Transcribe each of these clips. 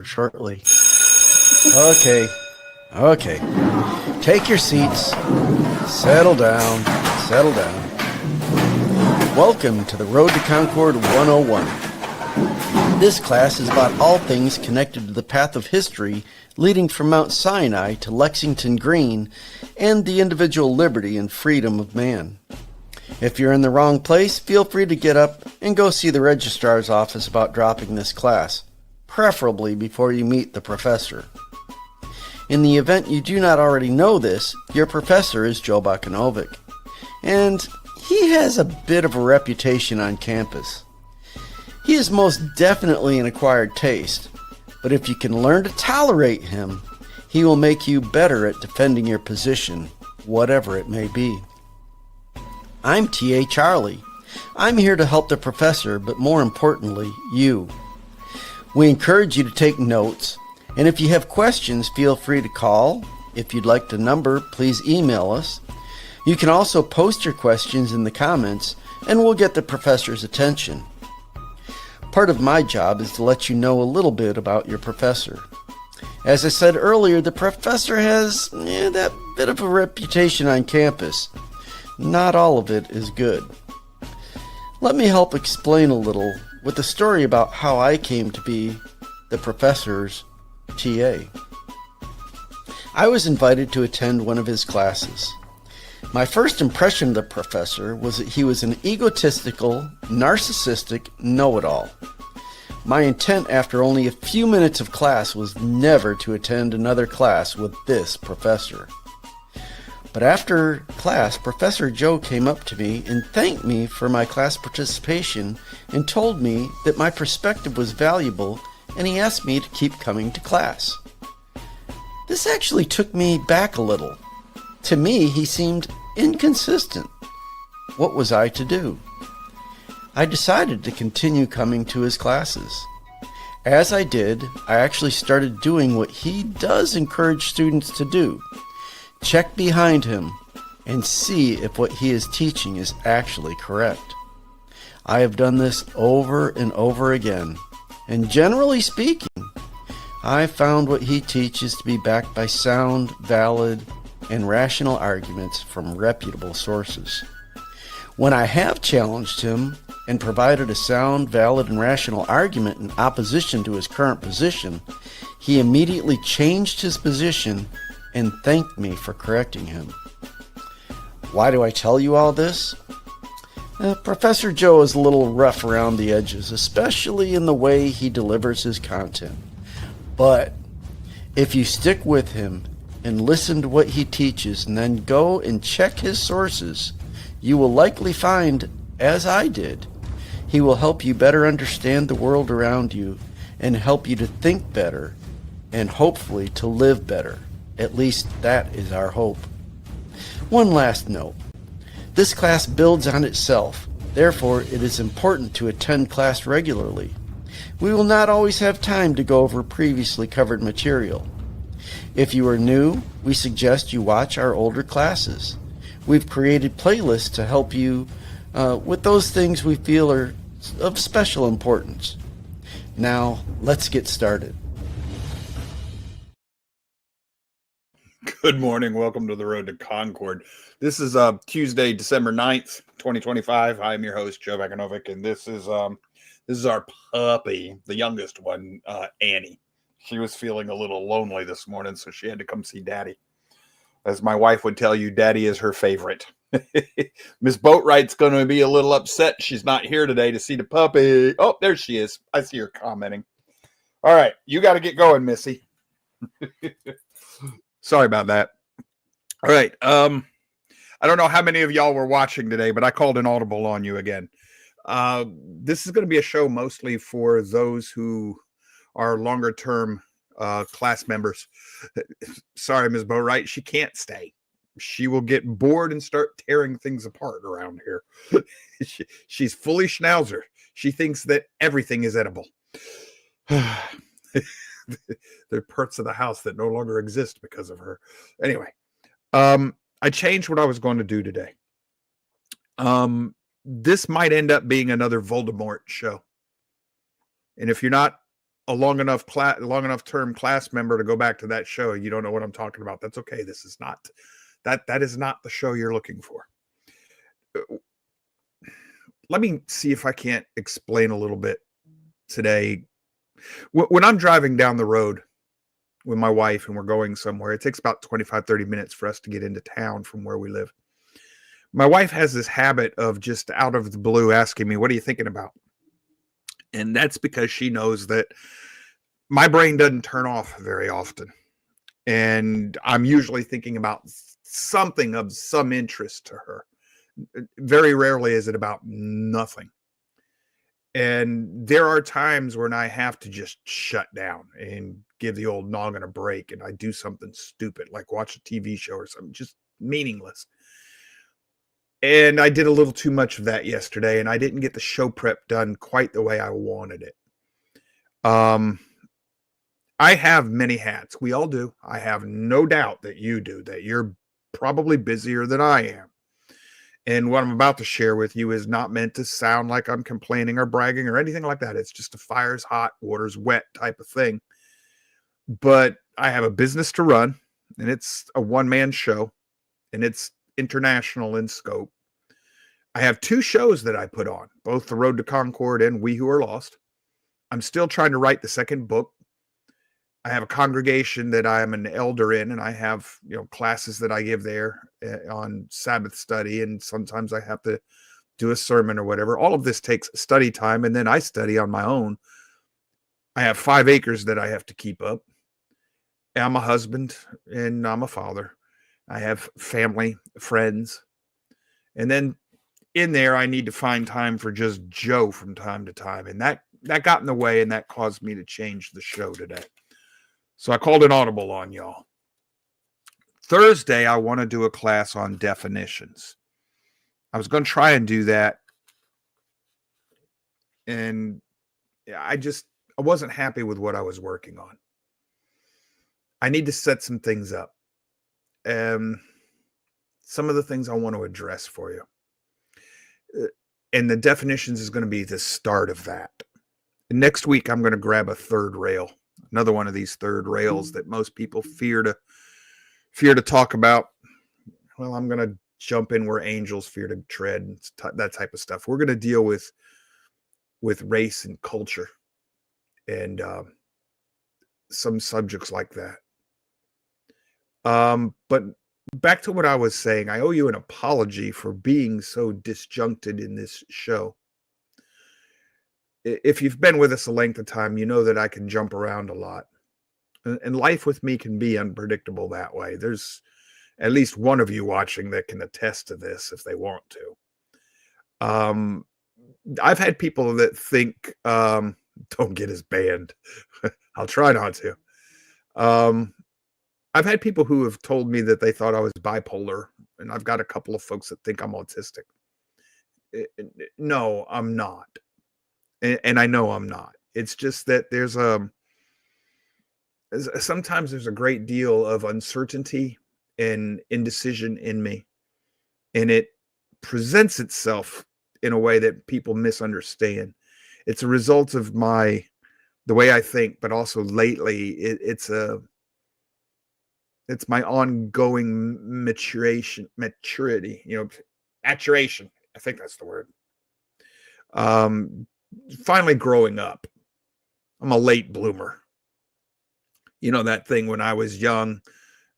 shortly. Okay. Take your seats. Settle down. Welcome to the Road to Concord 101. This class is about all things connected to the path of history leading from Mount Sinai to Lexington Green and the individual liberty and freedom of man. If you're in the wrong place, feel free to get up and go see the registrar's office about dropping this class, preferably before you meet the professor. In the event you do not already know this, your professor is Joe Bakanovic, and he has a bit of a reputation on campus. He is most definitely an acquired taste, but if you can learn to tolerate him, he will make you better at defending your position, whatever it may be. I'm T.A. Charlie. I'm here to help the professor, but more importantly, you. We encourage you to take notes, and if you have questions, feel free to call. If you'd like the number, please email us. You can also post your questions in the comments, and we'll get the professor's attention. Part of my job is to let you know a little bit about your professor. As I said earlier, the professor has that bit of a reputation on campus. Not all of it is good. Let me help explain a little with a story about how I came to be the professor's TA. I was invited to attend one of his classes. My first impression of the professor was that he was an egotistical, narcissistic know-it-all. My intent after only a few minutes of class was never to attend another class with this professor. But after class, Professor Joe came up to me and thanked me for my class participation and told me that my perspective was valuable, and he asked me to keep coming to class. This actually took me back a little. To me, he seemed inconsistent. What was I to do? I decided to continue coming to his classes. As I did, I actually started doing what he does encourage students to do. Check behind him and see if what he is teaching is actually correct. I have done this over and over again, and generally speaking, I found what he teaches to be backed by sound, valid, and rational arguments from reputable sources. When I have challenged him and provided a sound, valid, and rational argument in opposition to his current position, he immediately changed his position and thanked me for correcting him. Why do I tell you all this? Professor Joe is a little rough around the edges, especially in the way he delivers his content. But if you stick with him and listen to what he teaches and then go and check his sources, you will likely find, as I did, he will help you better understand the world around you and help you to think better and hopefully to live better. At least that is our hope. One last note. This class builds on itself. Therefore, it is important to attend class regularly. We will not always have time to go over previously covered material. If you are new, we suggest you watch our older classes. We've created playlists to help you with those things we feel are of special importance. Now, let's get started. Good morning. Welcome to the Road to Concord. This is Tuesday, December 9th, 2025. I'm your host, Joe Bakanovic, and this is our puppy, the youngest one, Annie. She was feeling a little lonely this morning, so she had to come see Daddy. As my wife would tell you, Daddy is her favorite. Miss Boatwright's going to be a little upset she's not here today to see the puppy. Oh, there she is. I see her commenting. All right, you got to get going, Missy. Sorry about that. All right. I don't know how many of y'all were watching today, but I called an audible on you again. This is going to be a show mostly for those who are longer term class members. Sorry, Ms. Boatwright, she can't stay. She will get bored and start tearing things apart around here. She's fully schnauzer. She thinks that everything is edible. There are parts of the house that no longer exist because of her. Anyway, I changed what I was going to do today. This might end up being another Voldemort show. And if you're not a long enough term class member to go back to that show, you don't know what I'm talking about. That's okay. This is not that is not the show you're looking for. Let me see if I can't explain a little bit today. When I'm driving down the road with my wife and we're going somewhere, it takes about 25-30 minutes for us to get into town from where we live. My wife has this habit of just out of the blue asking me, "What are you thinking about?" And that's because she knows that my brain doesn't turn off very often. And I'm usually thinking about something of some interest to her. Very rarely is it about nothing. And there are times when I have to just shut down and give the old noggin a break, and I do something stupid, like watch a TV show or something just meaningless. And I did a little too much of that yesterday, and I didn't get the show prep done quite the way I wanted it. I have many hats. We all do. I have no doubt that you do, that you're probably busier than I am. And what I'm about to share with you is not meant to sound like I'm complaining or bragging or anything like that. It's just a fire's hot, water's wet type of thing. But I have a business to run, and it's a one-man show, and it's international in scope. I have 2 shows that I put on, both The Road to Concord and We Who Are Lost. I'm still trying to write the second book. I have a congregation that I am an elder in, and I have, classes that I give there on Sabbath study, and sometimes I have to do a sermon or whatever. All of this takes study time, and then I study on my own. I have 5 acres that I have to keep up. I'm a husband, and I'm a father. I have family, friends, and then in there, I need to find time for just Joe from time to time, and that got in the way, and that caused me to change the show today. So I called an audible on y'all. Thursday, I want to do a class on definitions. I was going to try and do that, and I wasn't happy with what I was working on. I need to set some things up. Some of the things I want to address for you. And the definitions is going to be the start of that. And next week, I'm going to grab a third rail. Another one of these third rails that most people fear to talk about. Well, I'm going to jump in where angels fear to tread, that type of stuff. We're going to deal with race and culture and some subjects like that. But back to what I was saying, I owe you an apology for being so disjuncted in this show. If you've been with us a length of time, you know that I can jump around a lot. And life with me can be unpredictable that way. There's at least one of you watching that can attest to this if they want to. I've had people that think, don't get us banned. I'll try not to. I've had people who have told me that they thought I was bipolar, and I've got a couple of folks that think I'm autistic. No, I'm not. And I know I'm not. It's just that sometimes there's a great deal of uncertainty and indecision in me, and it presents itself in a way that people misunderstand. It's a result of the way I think, but also lately it's my ongoing maturity, maturation. I think that's the word. Finally growing up. I'm a late bloomer. You know that thing when I was young,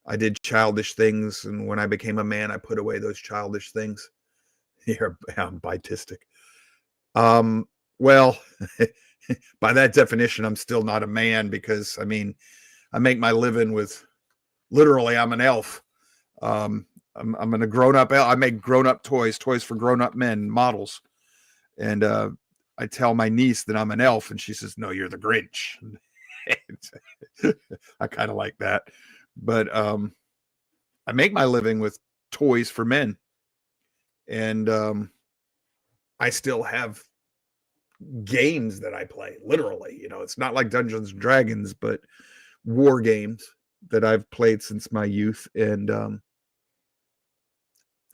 I did childish things, and when I became a man, I put away those childish things. I'm bietistic. Well, by that definition, I'm still not a man because, I make my living with, literally, I'm an elf. I'm a grown-up elf. I make grown-up toys for grown-up men, models. And I tell my niece that I'm an elf, and she says, "No, you're the Grinch." I kind of like that. But I make my living with toys for men. And I still have games that I play, literally. It's not like Dungeons and Dragons, but war games that I've played since my youth. And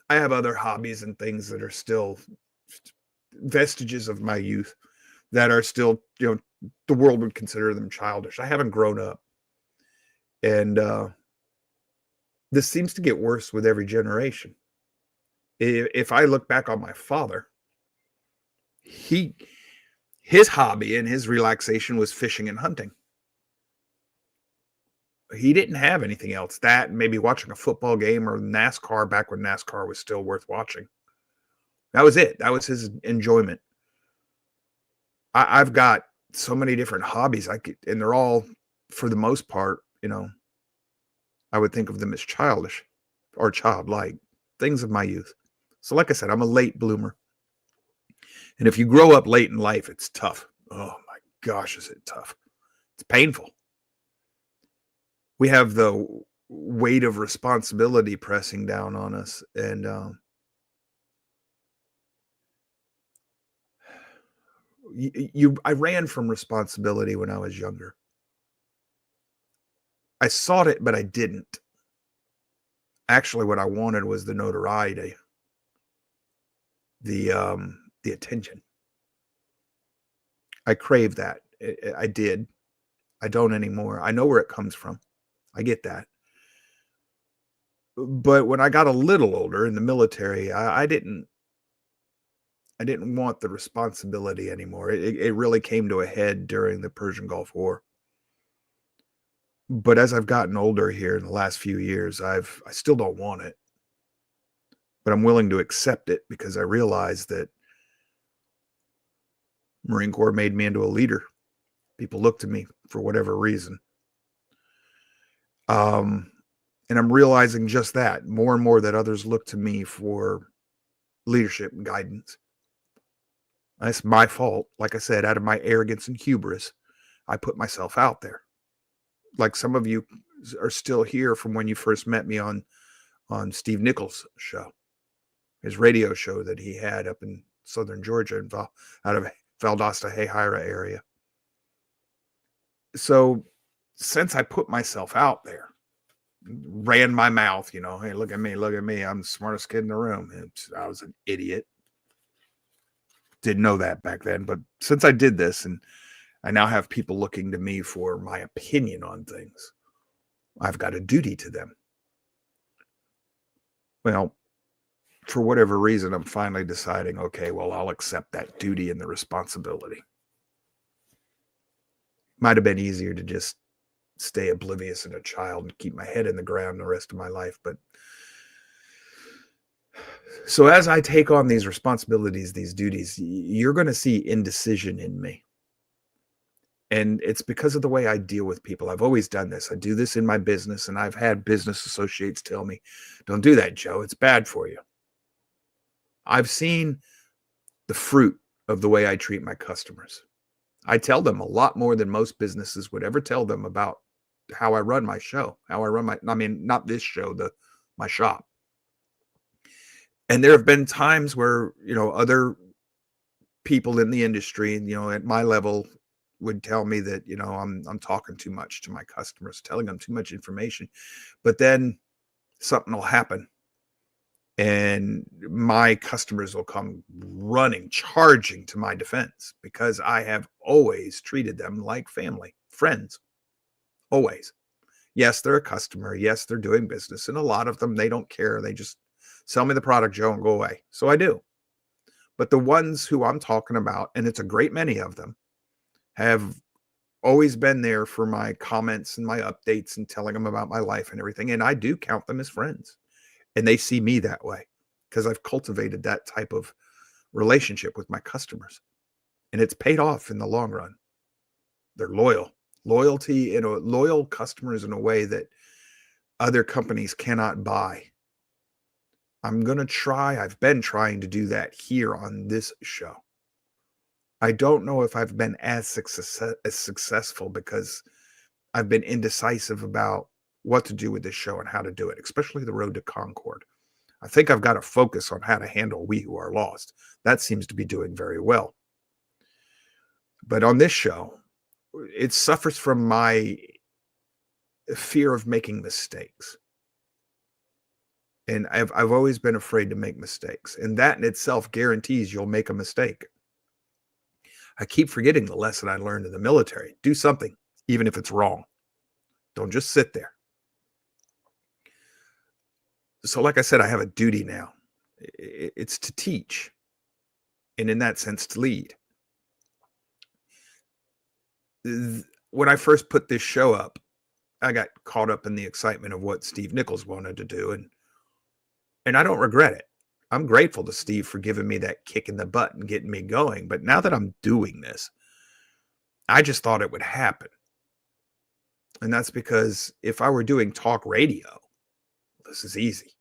I have other hobbies and things that are still vestiges of my youth that are still, the world would consider them childish. I haven't grown up. And this seems to get worse with every generation. If I look back on my father, his hobby and his relaxation was fishing and hunting. He didn't have anything else. That, maybe watching a football game or NASCAR back when NASCAR was still worth watching. That was it. That was his enjoyment. I've got so many different hobbies. And they're all, for the most part, I would think of them as childish or childlike, things of my youth. So like I said, I'm a late bloomer. And if you grow up late in life, it's tough. Oh my gosh, is it tough? It's painful. We have the weight of responsibility pressing down on us. And I ran from responsibility when I was younger. I sought it, but I didn't. Actually, what I wanted was the notoriety, the attention. I craved that. I did. I don't anymore. I know where it comes from. I get that. But when I got a little older in the military, I didn't want the responsibility anymore. It really came to a head during the Persian Gulf War. But as I've gotten older here in the last few years, I still don't want it. But I'm willing to accept it because I realize that Marine Corps made me into a leader. People look to me for whatever reason. And I'm realizing just that more and more, that others look to me for leadership and guidance. That's my fault. Like I said, out of my arrogance and hubris, I put myself out there. Like some of you are still here from when you first met me on Steve Nichols' show, his radio show that he had up in southern Georgia, out of Valdosta, Hayhira area. So since I put myself out there, ran my mouth, hey, look at me, I'm the smartest kid in the room. I was an idiot. Didn't know that back then. But since I did this, and I now have people looking to me for my opinion on things, I've got a duty to them. Well, for whatever reason, I'm finally deciding, okay, well, I'll accept that duty and the responsibility. Might have been easier to just stay oblivious and a child and keep my head in the ground the rest of my life. But so as I take on these responsibilities, these duties, you're going to see indecision in me. And it's because of the way I deal with people. I've always done this. I do this in my business, and I've had business associates tell me, don't do that, Joe. It's bad for you. I've seen the fruit of the way I treat my customers. I tell them a lot more than most businesses would ever tell them about how I run my show, not this show, my shop. And there have been times where, other people in the industry, at my level, would tell me that, I'm talking too much to my customers, telling them too much information. But then something will happen and my customers will come running, charging to my defense, because I have always treated them like family, friends. Always. Yes, they're a customer. Yes, they're doing business. And a lot of them, they don't care. They just sell me the product, Joe, and go away. So I do. But the ones who I'm talking about, and it's a great many of them, have always been there for my comments and my updates and telling them about my life and everything. And I do count them as friends. And they see me that way because I've cultivated that type of relationship with my customers. And it's paid off in the long run. They're loyal. Loyalty, loyal customers in a way that other companies cannot buy. I'm going to try. I've been trying to do that here on this show. I don't know if I've been as successful because I've been indecisive about what to do with this show and how to do it, especially the Road to Concord. I think I've got to focus on how to handle We Who Are Lost. That seems to be doing very well. But on this show, it suffers from my fear of making mistakes. And I've always been afraid to make mistakes. And that in itself guarantees you'll make a mistake. I keep forgetting the lesson I learned in the military. Do something, even if it's wrong. Don't just sit there. So like I said, I have a duty now. It's to teach, and in that sense, to lead. When I first put this show up, I got caught up in the excitement of what Steve Nichols wanted to do, and I don't regret it. I'm grateful to Steve for giving me that kick in the butt and getting me going. But now that I'm doing this, I just thought it would happen. And that's because if I were doing talk radio, this is easy.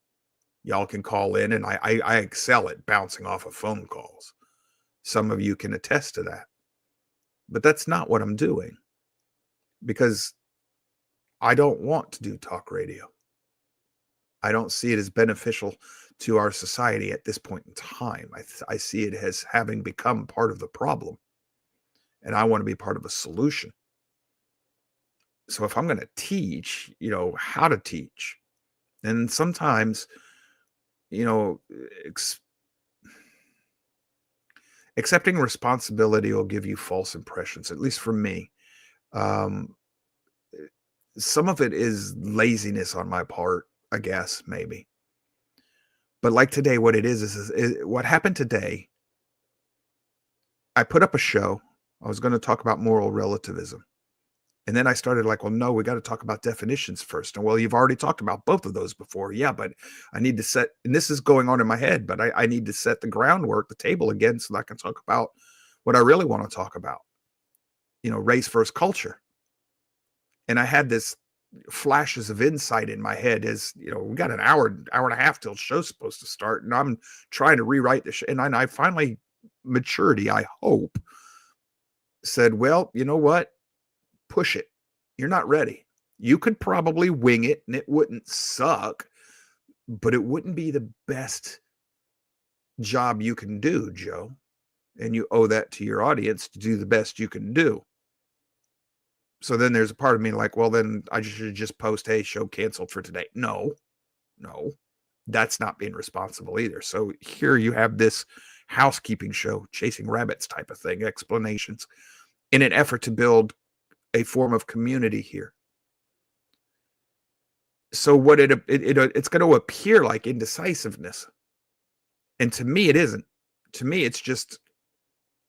Y'all can call in, and I excel at bouncing off of phone calls. Some of you can attest to that. But that's not what I'm doing, because I don't want to do talk radio. I don't see it as beneficial to our society at this point in time. I see it as having become part of the problem, and I want to be part of a solution. So if I'm going to teach, how to teach, and sometimes, accepting responsibility will give you false impressions, at least for me. Some of it is laziness on my part, I guess, maybe. But like today, what it is what happened today. I put up a show. I was going to talk about moral relativism. And then I started like, well, no, we got to talk about definitions first. And well, you've already talked about both of those before. Yeah, but I need to set, and this is going on in my head, but I need to set the groundwork, the table again, so that I can talk about what I really want to talk about, race versus culture. And I had this flashes of insight in my head as, we got an hour and a half till the show's supposed to start. And I'm trying to rewrite the show. And I finally, maturity, I hope, said, well, you know what? Push it. You're not ready. You could probably wing it and it wouldn't suck, but it wouldn't be the best job you can do, Joe. And you owe that to your audience to do the best you can do. So then there's a part of me like, well, then I should just post, hey, show canceled for today. No, that's not being responsible either. So here you have this housekeeping show, chasing rabbits type of thing, explanations, in an effort to build a form of community here. So what it's going to appear like indecisiveness. And to me, it isn't. To me, it's just,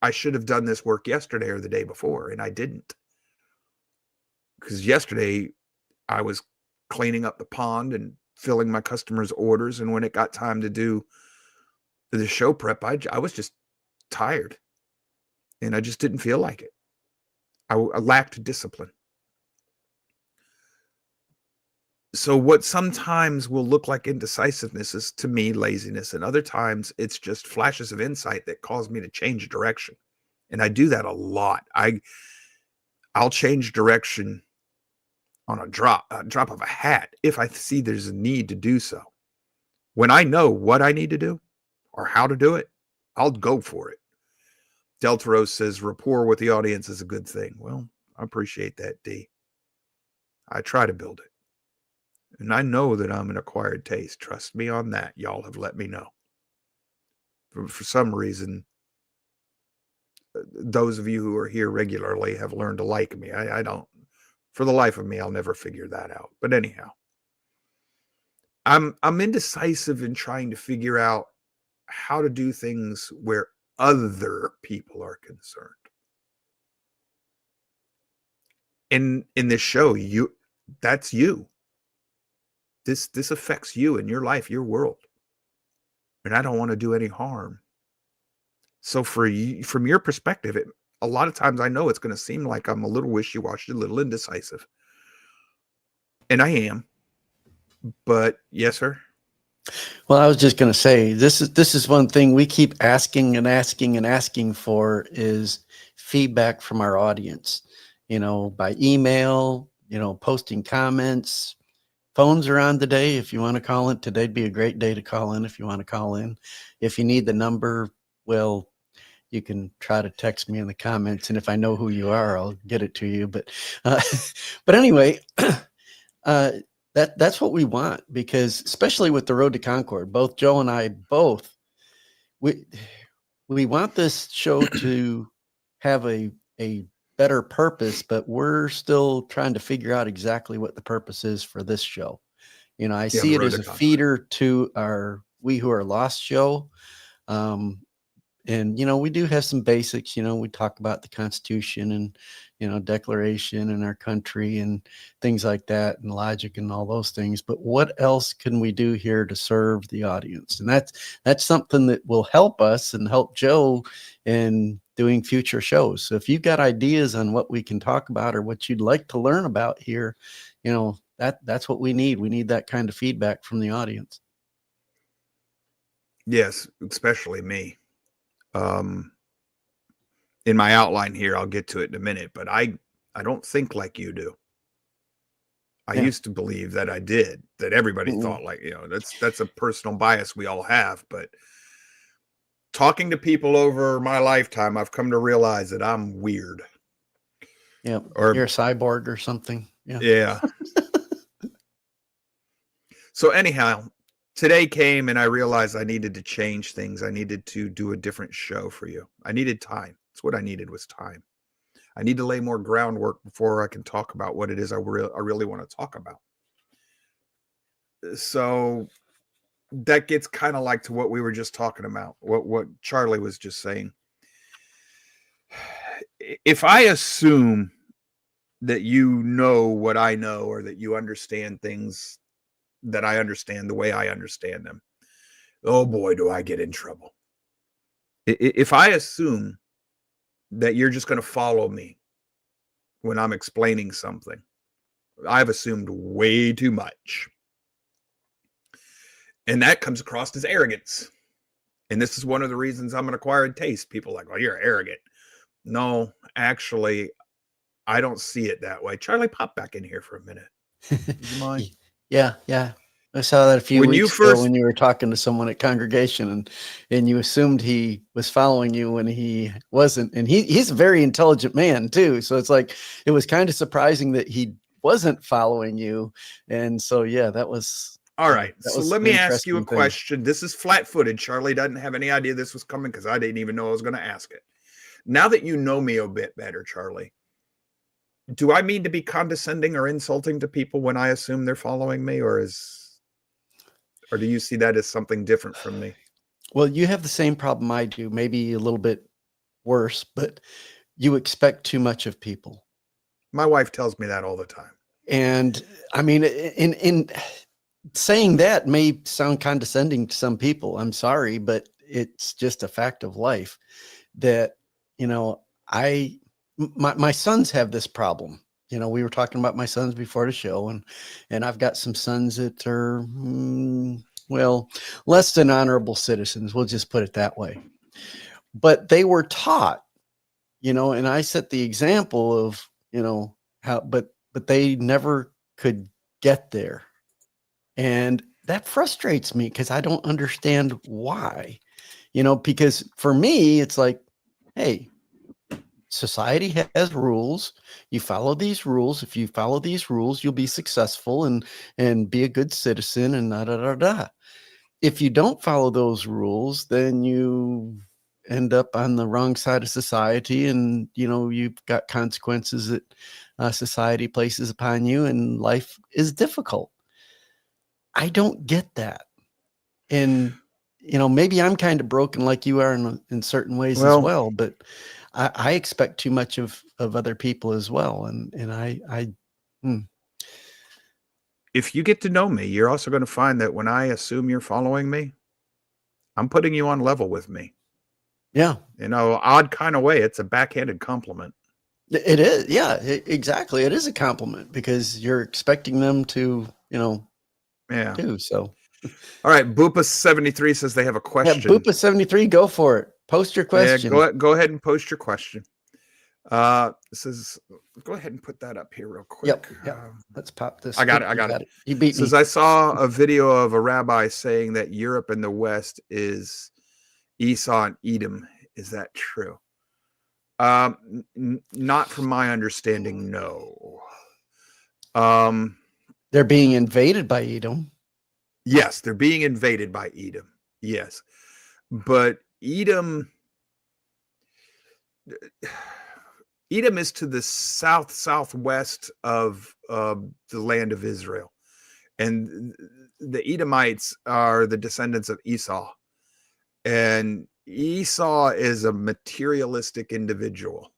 I should have done this work yesterday or the day before, and I didn't. Because yesterday I was cleaning up the pond and filling my customers' orders. And when it got time to do the show prep, I was just tired, and I just didn't feel like it. I lacked discipline. So what sometimes will look like indecisiveness is, to me, laziness. And other times it's just flashes of insight that cause me to change direction. And I do that a lot. I'll change direction on a drop of a hat if I see there's a need to do so. When I know what I need to do or how to do it, I'll go for it. Delta Rose says rapport with the audience is a good thing. Well, I appreciate that, D. I try to build it. And I know that I'm an acquired taste. Trust me on that. Y'all have let me know. For some reason, those of you who are here regularly have learned to like me. I don't. For the life of me, I'll never figure that out. But anyhow, I'm indecisive in trying to figure out how to do things where other people are concerned. In this show, that's you. This affects you and your life, your world. And I don't want to do any harm. So from your perspective, a lot of times I know it's going to seem like I'm a little wishy-washy, a little indecisive. And I am. But yes, sir. Well, I was just going to say, this is one thing we keep asking and asking and asking for is feedback from our audience, by email, posting comments. Phones are on today. If you want to call in, today'd be a great day to call in if you want to call in. If you need the number, well, you can try to text me in the comments, and if I know who you are, I'll get it to you. But anyway, that's what we want, because especially with the Road to Concord, both Joe and I we want this show to have a better purpose, but we're still trying to figure out exactly what the purpose is for this show. I Yeah, see the it Road as to a Concord. feeder to our We Who Are Lost show. And we do have some basics. We talk about the Constitution and Declaration and our country and things like that, and logic and all those things. But what else can we do here to serve the audience? And that's something that will help us and help Joe in doing future shows. So if you've got ideas on what we can talk about or what you'd like to learn about here, that's what we need. We need that kind of feedback from the audience. Yes, especially me. In my outline here, I'll get to it in a minute, but I don't think like you do. I Yeah. used to believe that I did, that everybody thought like, that's a personal bias we all have. But talking to people over my lifetime, I've come to realize that I'm weird. Yeah. Or you're a cyborg or something. Yeah. yeah. So anyhow, today came and I realized I needed to change things. I needed to do a different show for you. I needed time. That's what I needed, was time. I need to lay more groundwork before I can talk about what it is I really want to talk about. So that gets kind of like to what we were just talking about, what Charlie was just saying. If I assume that you know what I know, or that you understand things that I understand the way I understand them, oh boy, do I get in trouble. If I assume that you're just going to follow me when I'm explaining something, I've assumed way too much. And that comes across as arrogance. And this is one of the reasons I'm an acquired taste. People are like, well, you're arrogant. No, actually, I don't see it that way. Charlie, pop back in here for a minute. Would you mind? Yeah. I saw that a few When weeks ago when you were talking to someone at congregation, and you assumed he was following you when he wasn't. And he's a very intelligent man too. So it's like, it was kind of surprising that he wasn't following you. And so, yeah, that was all right. That so was let an me ask you a interesting thing. question. This is flat-footed. Charlie doesn't have any idea this was coming because I didn't even know I was going to ask it. Now that you know me a bit better, Charlie, do I mean to be condescending or insulting to people when I assume they're following me, or do you see that as something different from me? Well, you have the same problem I do, maybe a little bit worse, but you expect too much of people. My wife tells me that all the time. And I mean, in saying that may sound condescending to some people. I'm sorry, but it's just a fact of life that, my sons have this problem. We were talking about my sons before the show, and I've got some sons that are, less than honorable citizens. We'll just put it that way. But they were taught, and I set the example of, how, but they never could get there. And that frustrates me because I don't understand why, because for me, it's like, hey, society has rules. You follow these rules. If you follow these rules, you'll be successful and be a good citizen and da da da da. If you don't follow those rules, then you end up on the wrong side of society, and you've got consequences that society places upon you, and life is difficult. I don't get that. And maybe I'm kind of broken like you are in certain ways as well, but I expect too much of other people as well. And I if you get to know me, you're also going to find that when I assume you're following me, I'm putting you on level with me. Yeah. Odd kind of way. It's a backhanded compliment. It is. Yeah, exactly. It is a compliment because you're expecting them to, do so. All right. Boopa73 says they have a question. Yeah, Boopa73, go for it. Post your question. Yeah, go ahead and post your question. Says, go ahead and put that up here real quick. Yep. Let's pop this. I got it. You beat me. Says, I saw a video of a rabbi saying that Europe and the West is Esau and Edom. Is that true? Not from my understanding, no. They're being invaded by Edom. Yes, they're being invaded by Edom. Yes. But Edom, Edom is to the southwest of the land of Israel, and the Edomites are the descendants of Esau, and Esau is a materialistic individual.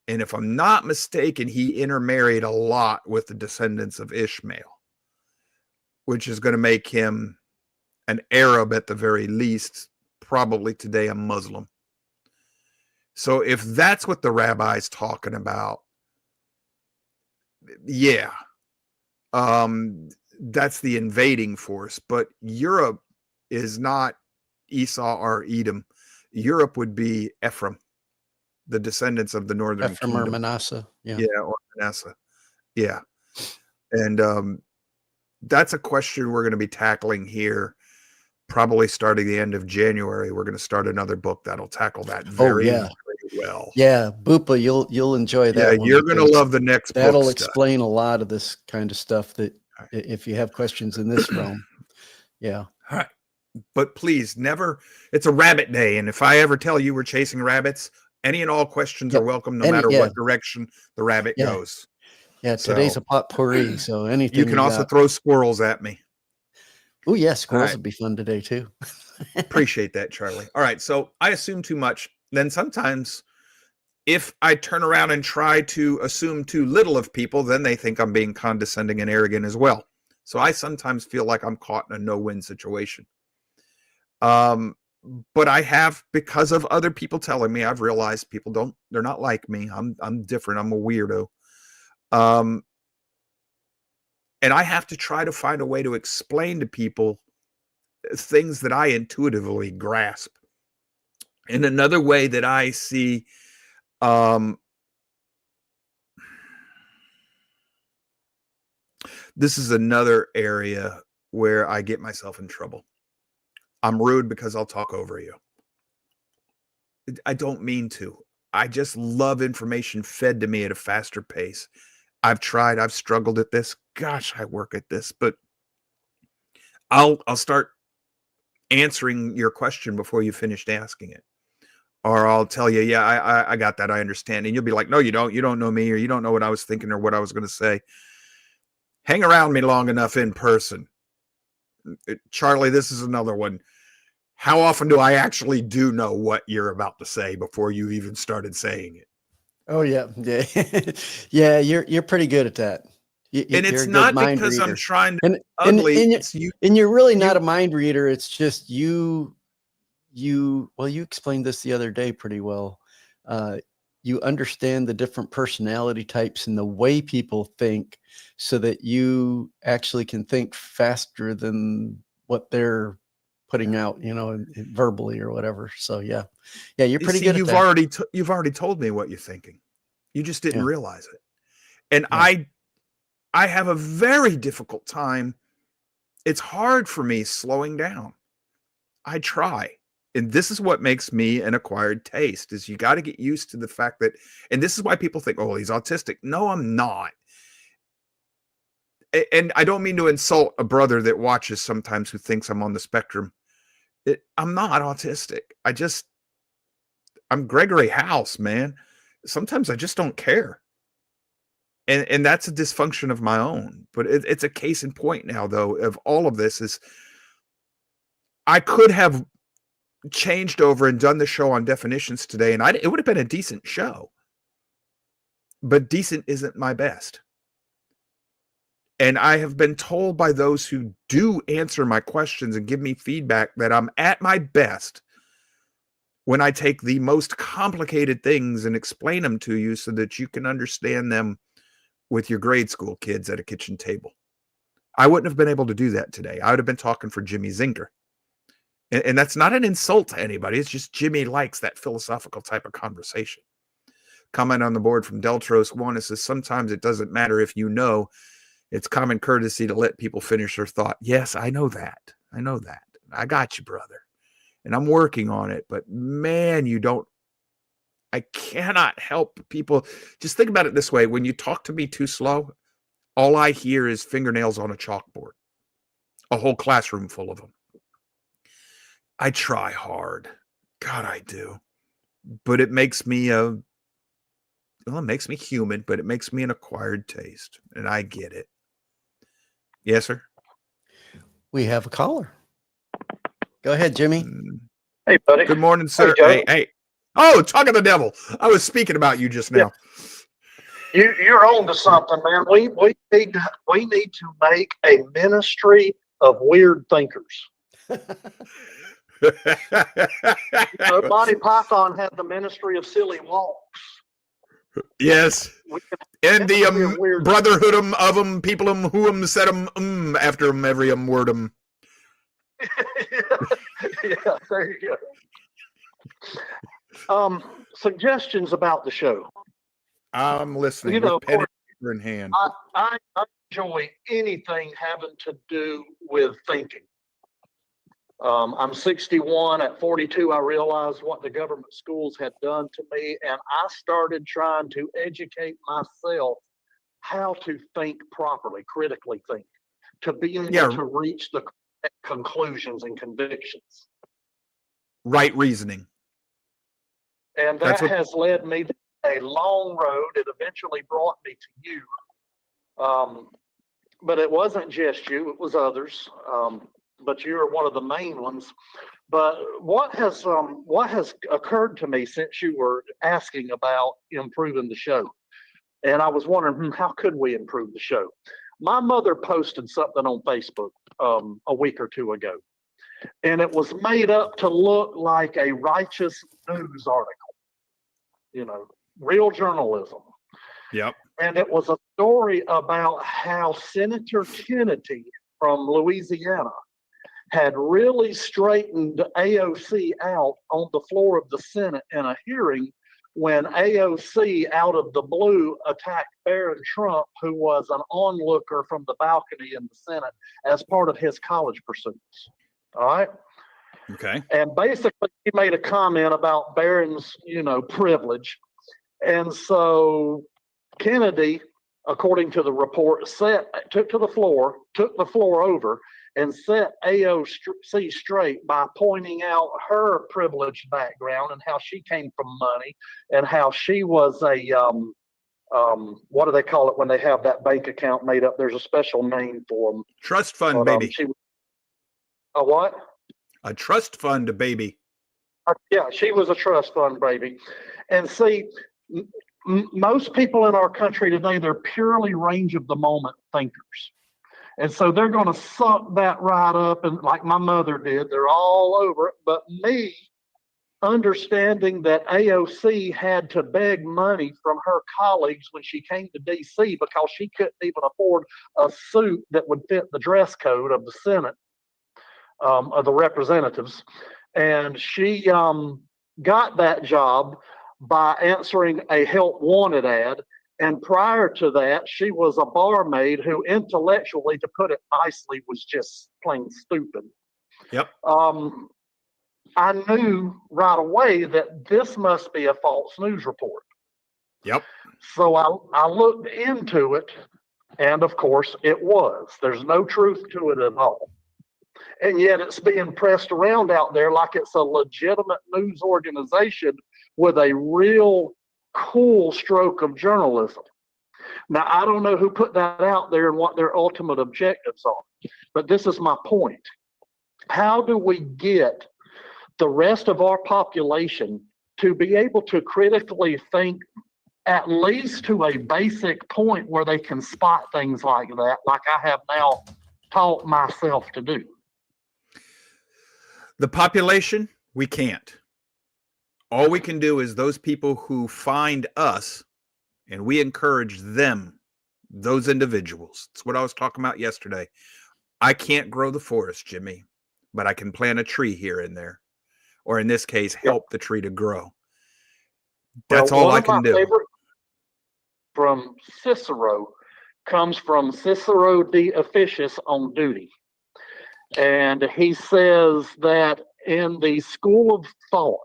And if I'm not mistaken, he intermarried a lot with the descendants of Ishmael, which is going to make him an Arab at the very least, probably today a Muslim. So if that's what the rabbi's talking about, yeah, that's the invading force. But Europe is not Esau or Edom. Europe would be Ephraim, the descendants of the northern Ephraim kingdom. or Manasseh. Yeah. Yeah, or Manasseh. Yeah. And that's a question we're going to be tackling here, probably starting the end of January. We're going to start another book that'll tackle that very well. Yeah, Bupa, you'll enjoy that. Yeah, one you're going to love the next book. That'll explain a lot of this kind of stuff that if you have questions in this realm. Yeah. All right. But please never, it's a rabbit day. And if I ever tell you we're chasing rabbits, any and all questions are welcome, no matter what direction the rabbit goes. Yeah, today's a potpourri, so anything. You can also throw squirrels at me. Oh, yeah, squirrels would be fun today, too. Appreciate that, Charlie. All right, so I assume too much. Then sometimes if I turn around and try to assume too little of people, then they think I'm being condescending and arrogant as well. So I sometimes feel like I'm caught in a no-win situation. But I have, because of other people telling me, I've realized people they're not like me. I'm different. I'm a weirdo. And I have to try to find a way to explain to people things that I intuitively grasp. And another way that I see, this is another area where I get myself in trouble. I'm rude because I'll talk over you. I don't mean to. I just love information fed to me at a faster pace. I've struggled at this. Gosh, I work at this, but I'll start answering your question before you finished asking it. Or I'll tell you, yeah, I got that. I understand. And you'll be like, no, you don't. You don't know me, or you don't know what I was thinking or what I was going to say. Hang around me long enough in person. Charlie, this is another one. How often do I actually do know what you're about to say before you even started saying it? Oh, yeah. Yeah, you're pretty good at that. And it's not because I'm trying to ugly. And you're really not a mind reader. It's just you explained this the other day pretty well. You understand the different personality types and the way people think so that you actually can think faster than what they're putting out, verbally or whatever. So yeah, you're pretty good at that. You've already told me what you're thinking. You just didn't realize it. And I have a very difficult time. It's hard for me slowing down. I try. And this is what makes me an acquired taste, is you got to get used to the fact that, and this is why people think, oh, he's autistic. No, I'm not. And I don't mean to insult a brother that watches sometimes who thinks I'm on the spectrum. I'm not autistic. I'm Gregory House, man. Sometimes I just don't care. And that's a dysfunction of my own. But it's a case in point now, though, of all of this is I could have changed over and done the show on definitions today, and it would have been a decent show. But decent isn't my best. And I have been told by those who do answer my questions and give me feedback that I'm at my best when I take the most complicated things and explain them to you so that you can understand them with your grade school kids at a kitchen table. I wouldn't have been able to do that today. I would have been talking for Jimmy Zinker. And that's not an insult to anybody. It's just Jimmy likes that philosophical type of conversation. Comment on the board from Deltros One. It says, sometimes it doesn't matter if you know. It's common courtesy to let people finish their thought. Yes, I know that. I know that. I got you, brother. And I'm working on it. But man, I cannot help people. Just think about it this way. When you talk to me too slow, all I hear is fingernails on a chalkboard. A whole classroom full of them. I try hard. God, I do. but it makes me it makes me human, but it makes me an acquired taste, and I get it. Yes, sir. We have a caller. Go ahead, Jimmy. Hey, buddy. Good morning, sir. Hey, Joe. Hey. Oh, talk of the devil. I was speaking about you just now. You're on to something, man. We need to make a ministry of weird thinkers. Monty Python had the ministry of silly walks. Yes. And the brotherhood of them, people who said after every word Yeah, there you go. Suggestions about the show. I'm listening. With pen and paper in hand. I enjoy anything having to do with thinking. I'm 61. At 42, I realized what the government schools had done to me, and I started trying to educate myself how to think properly, critically think, to be able to reach the conclusions and convictions. Right reasoning. And that has led me to a long road. It eventually brought me to you. But it wasn't just you, it was others. But you're one of the main ones. But what has occurred to me since you were asking about improving the show? And I was wondering, how could we improve the show? My mother posted something on Facebook a week or two ago, and it was made up to look like a righteous news article, real journalism. Yep. And it was a story about how Senator Kennedy from Louisiana had really straightened AOC out on the floor of the Senate in a hearing when AOC, out of the blue, attacked Barron Trump, who was an onlooker from the balcony in the Senate as part of his college pursuits. All right? Okay. And basically, he made a comment about Barron's, privilege. And so Kennedy, according to the report, took the floor over and set AOC straight by pointing out her privileged background and how she came from money and how she was a, what do they call it when they have that bank account made up? There's a special name for them. Trust fund, baby. A what? A trust fund, baby. Yeah, she was a trust fund baby. And see, most people in our country today, they're purely range of the moment thinkers. And so they're going to suck that right up, and like my mother did, they're all over it. But me, understanding that AOC had to beg money from her colleagues when she came to D.C. because she couldn't even afford a suit that would fit the dress code of the Senate, of the representatives. And she got that job by answering a help wanted ad. And prior to that, she was a barmaid who intellectually, to put it nicely, was just plain stupid. Yep. I knew right away that this must be a false news report. Yep. So I looked into it, and of course it was. There's no truth to it at all. And yet it's being pressed around out there like it's a legitimate news organization with a real cool stroke of journalism. Now, I don't know who put that out there and what their ultimate objectives are, but this is my point. How do we get the rest of our population to be able to critically think at least to a basic point where they can spot things like that, like I have now taught myself to do? The population, we can't. All we can do is those people who find us, and we encourage them, those individuals. That's what I was talking about yesterday. I can't grow the forest, Jimmy, but I can plant a tree here and there. Or in this case, help the tree to grow. That's all I can do. Favorite from Cicero comes from Cicero de Officiis on duty. And he says that in the school of thought,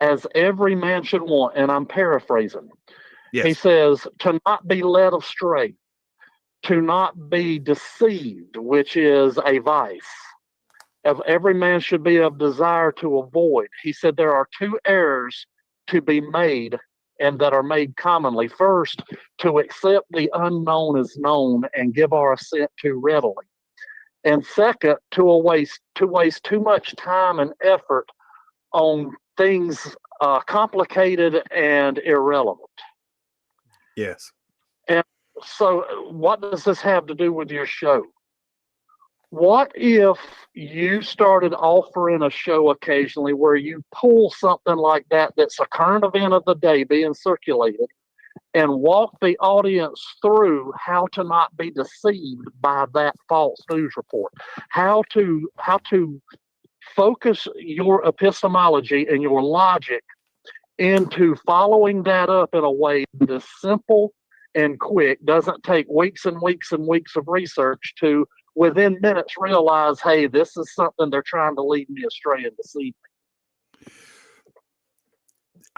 as every man should want, and I'm paraphrasing. Yes. He says, to not be led astray, to not be deceived, which is a vice, of every man should be of desire to avoid. He said there are two errors to be made and that are made commonly. First, to accept the unknown as known and give our assent too readily. And second, to waste too much time and effort on things complicated and irrelevant. Yes. And so, what does this have to do with your show? What if you started offering a show occasionally where you pull something like that that's a current event of the day being circulated and walk the audience through how to not be deceived by that false news report, how to focus your epistemology and your logic into following that up in a way that is simple and quick, doesn't take weeks and weeks and weeks of research to within minutes realize, hey, this is something they're trying to lead me astray and deceive me.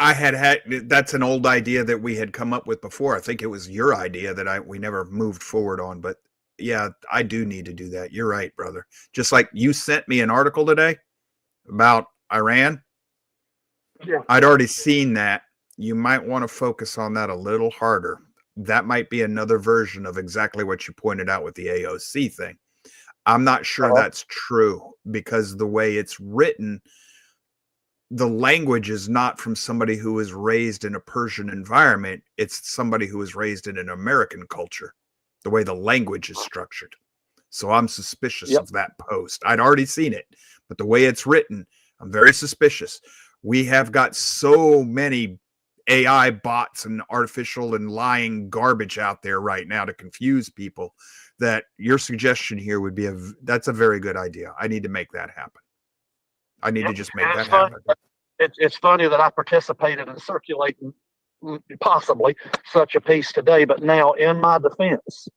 I had that's an old idea that we had come up with before. I think it was your idea that we never moved forward on, but yeah, I do need to do that. You're right, brother. Just like you sent me an article today about Iran. Yeah. I'd already seen that. You might want to focus on that a little harder. That might be another version of exactly what you pointed out with the AOC thing. I'm not sure that's true because the way it's written, the language is not from somebody who was raised in a Persian environment. It's somebody who was raised in an American culture, the way the language is structured. So I'm suspicious of that post. I'd already seen it, but the way it's written, I'm very suspicious. We have got so many AI bots and artificial and lying garbage out there right now to confuse people that your suggestion here would be that's a very good idea. I need to make that happen. I need to just make that happen. It's funny that I participated in circulating possibly such a piece today, but now in my defense,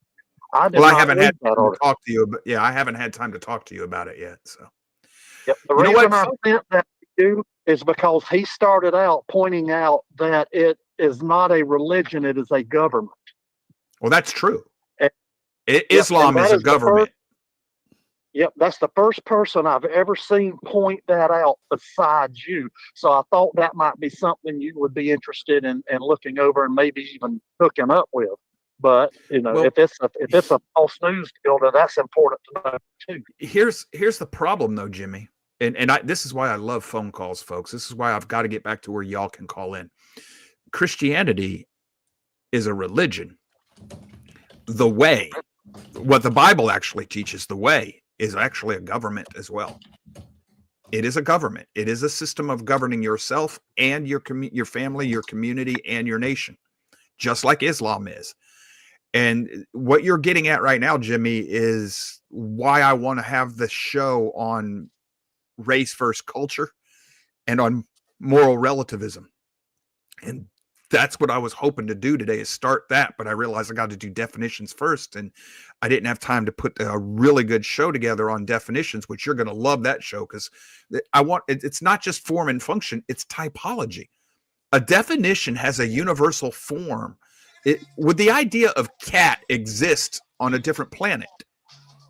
I haven't had time to talk to you, but yeah, I haven't had time to talk to you about it yet. So, the reason I sent that to you is because he started out pointing out that it is not a religion; it is a government. Well, that's true. Islam is a government. That's the first person I've ever seen point that out besides you. So I thought that might be something you would be interested in looking over and maybe even hooking up with. But if it's a false news deal, then that's important to know too. Here's the problem though, Jimmy. And this is why I love phone calls, folks. This is why I've got to get back to where y'all can call in. Christianity is a religion. The way, what the Bible actually teaches, the way is actually a government as well. It is a government. It is a system of governing yourself and your family, your community, and your nation, just like Islam is. And what you're getting at right now, Jimmy, is why I want to have the show on race versus culture and on moral relativism. And that's what I was hoping to do today, is start that. But I realized I got to do definitions first. And I didn't have time to put a really good show together on definitions, which you're going to love that show, because it's not just form and function, it's typology. A definition has a universal form. Would the idea of cat exist on a different planet?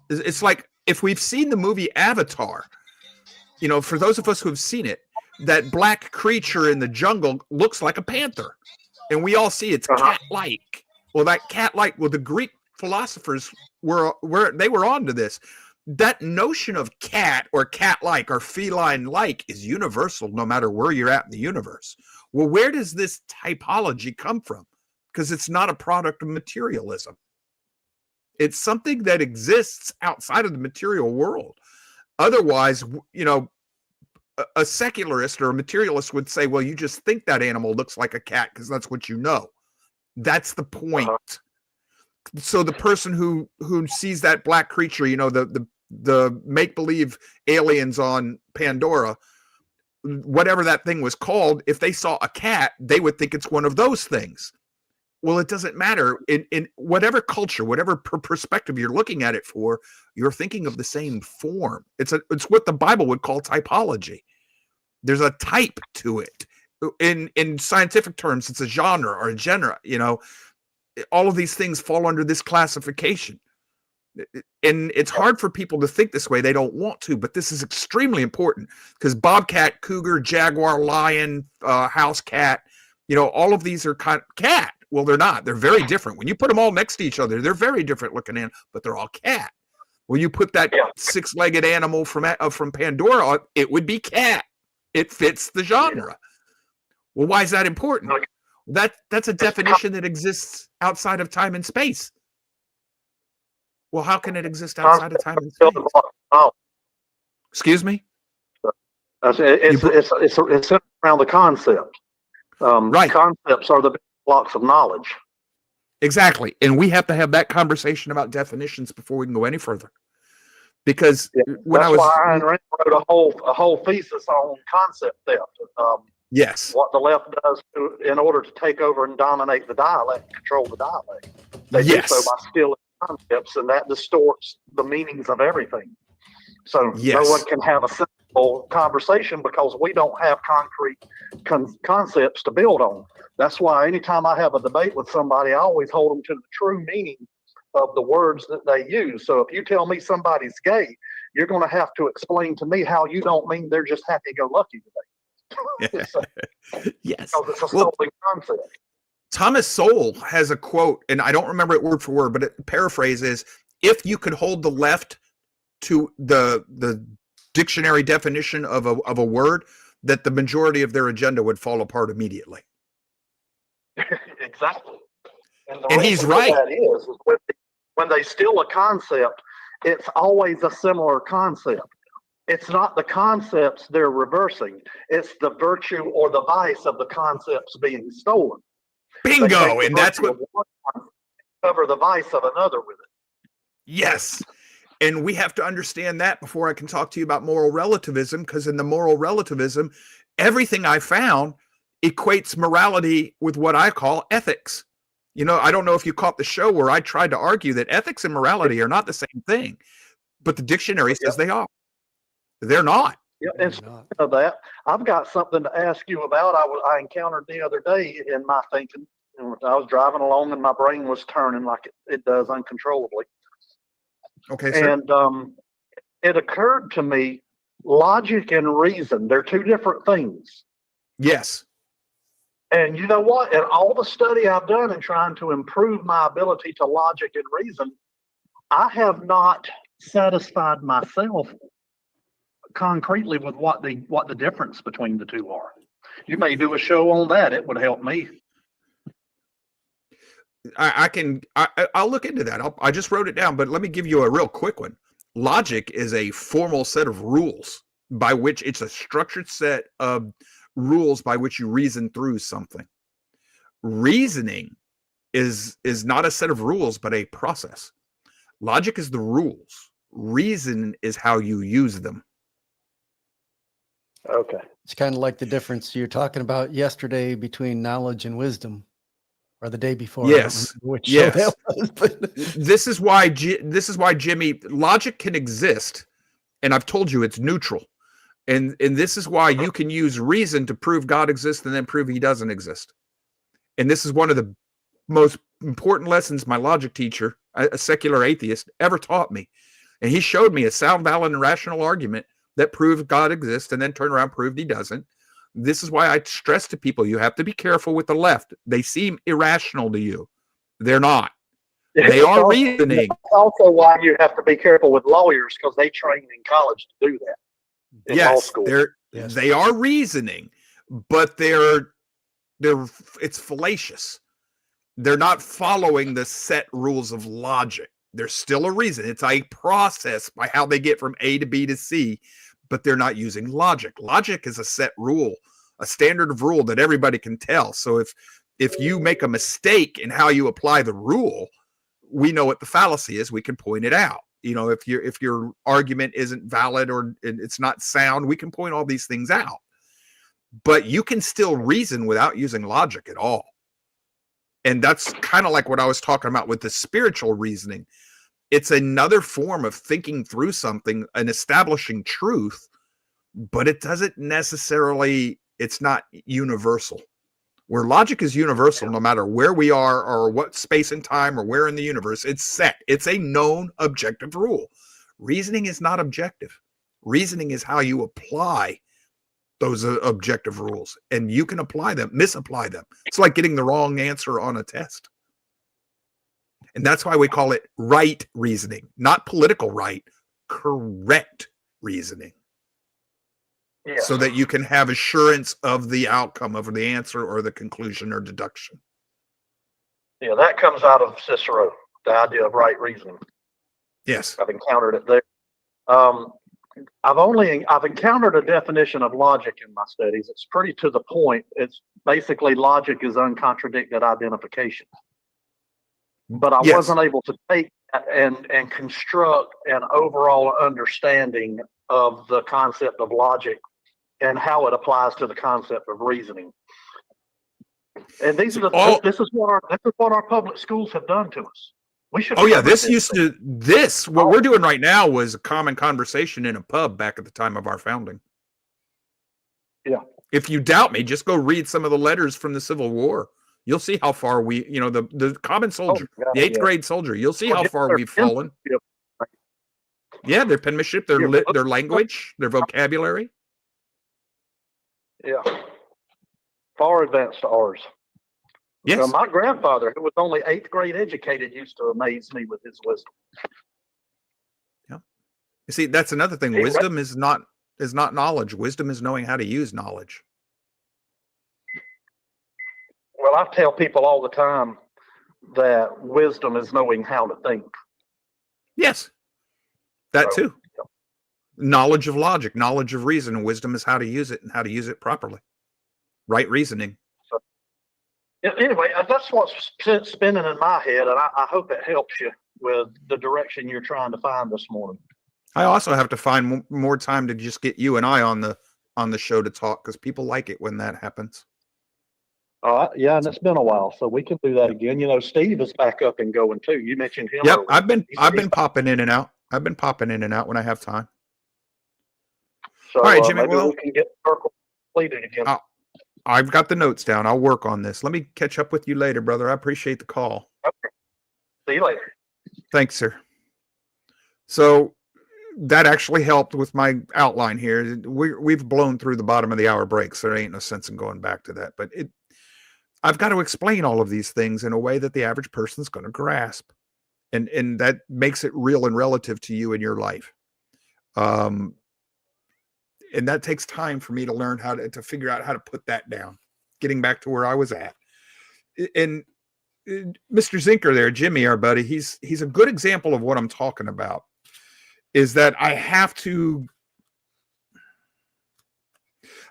It's like if we've seen the movie Avatar, for those of us who have seen it, that black creature in the jungle looks like a panther, and we all see it's cat-like. Well, that cat-like, the Greek philosophers were onto this. That notion of cat or cat-like or feline-like is universal, no matter where you're at in the universe. Well, where does this typology come from? Because it's not a product of materialism. It's something that exists outside of the material world. Otherwise, a secularist or a materialist would say, well, you just think that animal looks like a cat because that's what you know. That's the point. So the person who sees that black creature, the make-believe aliens on Pandora, whatever that thing was called, if they saw a cat, they would think it's one of those things. Well, it doesn't matter. In whatever culture, whatever perspective you're looking at it for, you're thinking of the same form. It's what the Bible would call typology. There's a type to it. In scientific terms, it's a genre or a genre. All of these things fall under this classification. And it's hard for people to think this way. They don't want to, but this is extremely important because bobcat, cougar, jaguar, lion, house cat, all of these are kind of cat. Well, they're not. They're very different. When you put them all next to each other, they're very different looking in, but they're all cat. When you put that six-legged animal from Pandora, it would be cat. It fits the genre. Well, why is that important? That's a definition that exists outside of time and space. Well, how can it exist outside of time and space? Excuse me? It's around the concept. Right. Concepts are the blocks of knowledge. Exactly. And we have to have that conversation about definitions before we can go any further. Because when that's why Ayn Rand wrote a whole thesis on concept theft. Yes. What the left does in order to take over and dominate the dialect, control the dialect. They do so by stealing concepts, and that distorts the meanings of everything. So no one can have a simple conversation because we don't have concrete concepts to build on. That's why anytime I have a debate with somebody, I always hold them to the true meaning of the words that they use. So if you tell me somebody's gay, you're going to have to explain to me how you don't mean they're just happy-go-lucky today. Yes. Because it's a stolen concept. Thomas Sowell has a quote, and I don't remember it word for word, but it paraphrase is, if you could hold the left to the dictionary definition of a word, that the majority of their agenda would fall apart immediately. Exactly. And he's right. That is when they steal a concept, it's always a similar concept. It's not the concepts they're reversing. It's the virtue or the vice of the concepts being stolen. Bingo. And that's what cover the vice of another with it. Yes. And we have to understand that before I can talk to you about moral relativism, because in the moral relativism, everything I found equates morality with what I call ethics. I don't know if you caught the show where I tried to argue that ethics and morality are not the same thing, but the dictionary says they are. They're not. Yeah, and speaking of that, I've got something to ask you about. I encountered the other day in my thinking. I was driving along and my brain was turning like it does uncontrollably. Okay, sir. And it occurred to me, logic and reason, they're two different things. Yes. And you know what? In all the study I've done in trying to improve my ability to logic and reason, I have not satisfied myself concretely with what the difference between the two are. You may do a show on that. It would help me. I'll look into that. I just wrote it down, but let me give you a real quick one. Logic is a formal set of rules by which it's a structured set of rules by which you reason through something. Reasoning is not a set of rules, but a process. Logic is the rules. Reason is how you use them. Okay. It's kind of like the difference you're talking about yesterday between knowledge and wisdom, or the day before. Yes. Which show that was, but this is why Jimmy, logic can exist, and I've told you it's neutral. And this is why you can use reason to prove God exists and then prove he doesn't exist. And this is one of the most important lessons my logic teacher, a secular atheist, ever taught me. And he showed me a sound, valid, and rational argument that proved God exists and then turned around and proved he doesn't. This is why I stress to people, you have to be careful with the left. They seem irrational to you. They're not. They are reasoning. That's also why you have to be careful with lawyers, because they train in college to do that. Yes, they are reasoning, but it's fallacious. They're not following the set rules of logic. There's still a reason. It's a process by how they get from A to B to C, but they're not using logic. Logic is a set rule, a standard of rule that everybody can tell. So if you make a mistake in how you apply the rule, we know what the fallacy is. We can point it out. If your argument isn't valid or it's not sound, we can point all these things out. But you can still reason without using logic at all. And that's kind of like what I was talking about with the spiritual reasoning. It's another form of thinking through something and establishing truth, but it doesn't necessarily, it's not universal. where logic is universal, no matter where we are or what space and time or where in the universe. It's set. It's a known objective rule. Reasoning is not objective. Reasoning is how you apply those objective rules, and you can apply them, misapply them. It's like getting the wrong answer on a test. And that's why we call it right reasoning, not political right, correct reasoning. Yes. So that you can have assurance of the outcome of the answer or the conclusion or deduction. Yeah, that comes out of Cicero, the idea of right reasoning. Yes. I've encountered it there. I've encountered a definition of logic in my studies. It's pretty to the point. It's basically logic is uncontradicted identification. But I wasn't able to take that and construct an overall understanding of the concept of logic and how it applies to the concept of reasoning. And this is what our public schools have done to us. We should. Oh yeah, what we're doing right now was a common conversation in a pub back at the time of our founding. Yeah. If you doubt me, just go read some of the letters from the Civil War. You'll see how far the common soldier, the eighth grade soldier. You'll see how far we've fallen. Yeah, their penmanship, their language, their vocabulary. Yeah, far advanced to ours. Yes. So my grandfather, who was only 8th grade educated, used to amaze me with his wisdom. Yeah. You see, that's another thing. Wisdom is not knowledge. Wisdom is knowing how to use knowledge. Well, I tell people all the time that wisdom is knowing how to think. Yes. That too. Yeah. Knowledge of logic, knowledge of reason, and wisdom is how to use it and how to use it properly. Right reasoning. Anyway, that's what's spinning in my head, and I hope it helps you with the direction you're trying to find this morning. I also have to find more time to just get you and I on the show to talk, because people like it when that happens. Yeah, and it's been a while, so we can do that again. You know, Steve is back up and going too. You mentioned him. Yep, earlier. I've been popping in and out. I've been popping in and out when I have time. So, all right, Jimmy. Maybe we can get the circle completed again. I've got the notes down. I'll work on this. Let me catch up with you later, brother. I appreciate the call. Okay. See you later. Thanks, sir. So that actually helped with my outline here. We've blown through the bottom of the hour break, so there ain't no sense in going back to that. But I've got to explain all of these things in a way that the average person's going to grasp. And that makes it real and relative to you in your life. And that takes time for me to learn how to figure out how to put that down, getting back to where I was at. And Mr. Zinker there, Jimmy, our buddy, he's a good example of what I'm talking about, is that I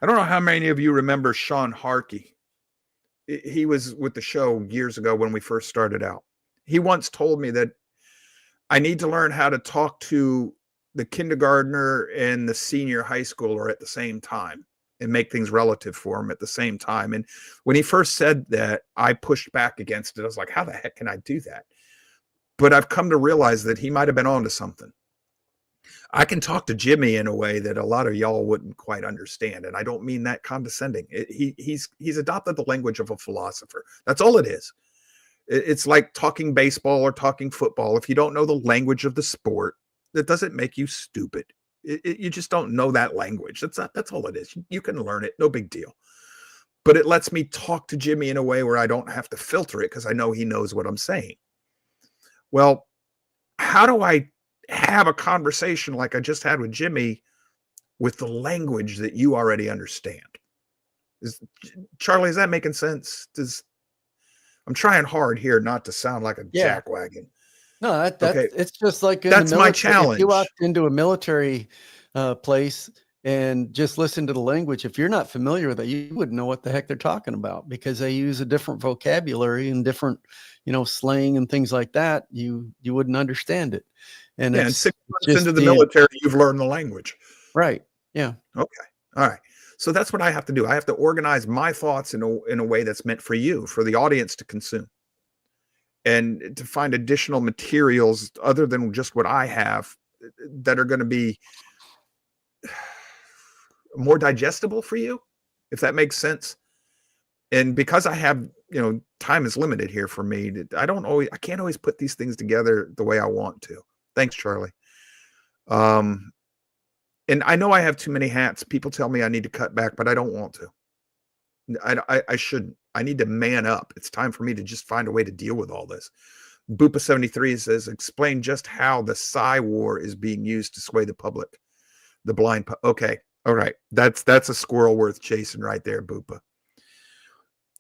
don't know how many of you remember Sean Harkey. He was with the show years ago when we first started out. He once told me that I need to learn how to talk to the kindergartner and the senior high schooler at the same time and make things relative for him at the same time. And when he first said that, I pushed back against it. I was like, how the heck can I do that? But I've come to realize that he might have been onto something. I can talk to Jimmy in a way that a lot of y'all wouldn't quite understand. And I don't mean that condescending. He's adopted the language of a philosopher. That's all it is. It's like talking baseball or talking football. If you don't know the language of the sport, that doesn't make you stupid. You just don't know that language. That's all it is. You can learn it. No big deal. But it lets me talk to Jimmy in a way where I don't have to filter it because I know he knows what I'm saying. Well, how do I have a conversation like I just had with Jimmy with the language that you already understand? Charlie, is that making sense? I'm trying hard here not to sound like a jackwagon. No, okay. It's just like that's my challenge. If you walked into a military place and just listen to the language, if you're not familiar with it, you wouldn't know what the heck they're talking about because they use a different vocabulary and different, slang and things like that. You wouldn't understand it. And 6 months into the military, you've learned the language. Right. Yeah. Okay. All right. So that's what I have to do. I have to organize my thoughts in a way that's meant for you, for the audience to consume. And to find additional materials other than just what I have that are going to be more digestible for you, if that makes sense. And because I have, time is limited here for me. I can't always put these things together the way I want to. Thanks, Charlie. And I know I have too many hats. People tell me I need to cut back, but I don't want to. I shouldn't. I need to man up. It's time for me to just find a way to deal with all this. Boopa73 says, explain just how the Psy war is being used to sway the public. The blind. Okay. All right. That's a squirrel worth chasing right there, Boopa.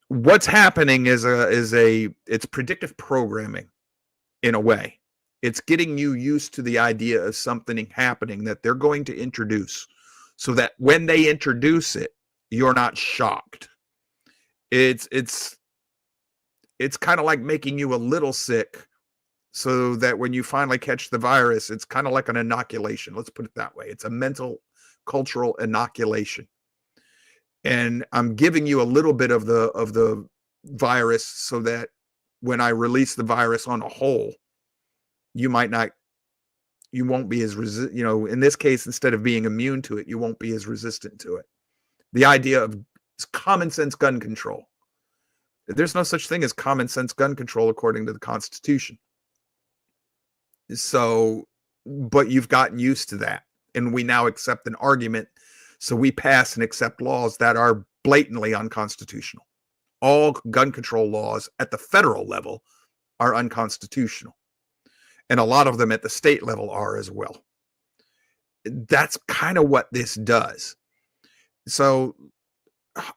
What's happening is it's predictive programming in a way. It's getting you used to the idea of something happening that they're going to introduce so that when they introduce it, you're not shocked. It's kind of like making you a little sick so that when you finally catch the virus, it's kind of like an inoculation. Let's put it that way. It's a mental, cultural inoculation. And I'm giving you a little bit of the virus so that when I release the virus on a whole, you won't be as in this case, instead of being immune to it, you won't be as resistant to it. The idea of common sense gun control. There's no such thing as common sense gun control according to the Constitution. So, but you've gotten used to that. And we now accept an argument. So we pass and accept laws that are blatantly unconstitutional. All gun control laws at the federal level are unconstitutional. And a lot of them at the state level are as well. That's kind of what this does. So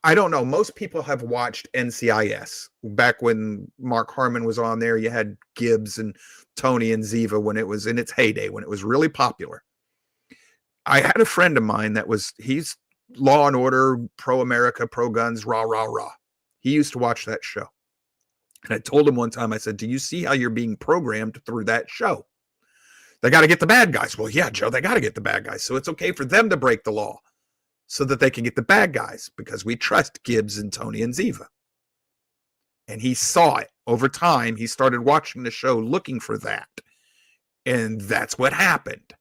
I don't know. Most people have watched NCIS. Back when Mark Harmon was on there, you had Gibbs and Tony and Ziva when it was in its heyday, when it was really popular. I had a friend of mine he's law and order, pro-America, pro-guns, rah, rah, rah. He used to watch that show. And I told him one time, I said, do you see how you're being programmed through that show? They got to get the bad guys. Well, yeah, Joe, they got to get the bad guys. So it's okay for them to break the law so that they can get the bad guys because we trust Gibbs and Tony and Ziva. And he saw it over time. He started watching the show looking for that. And that's what happened.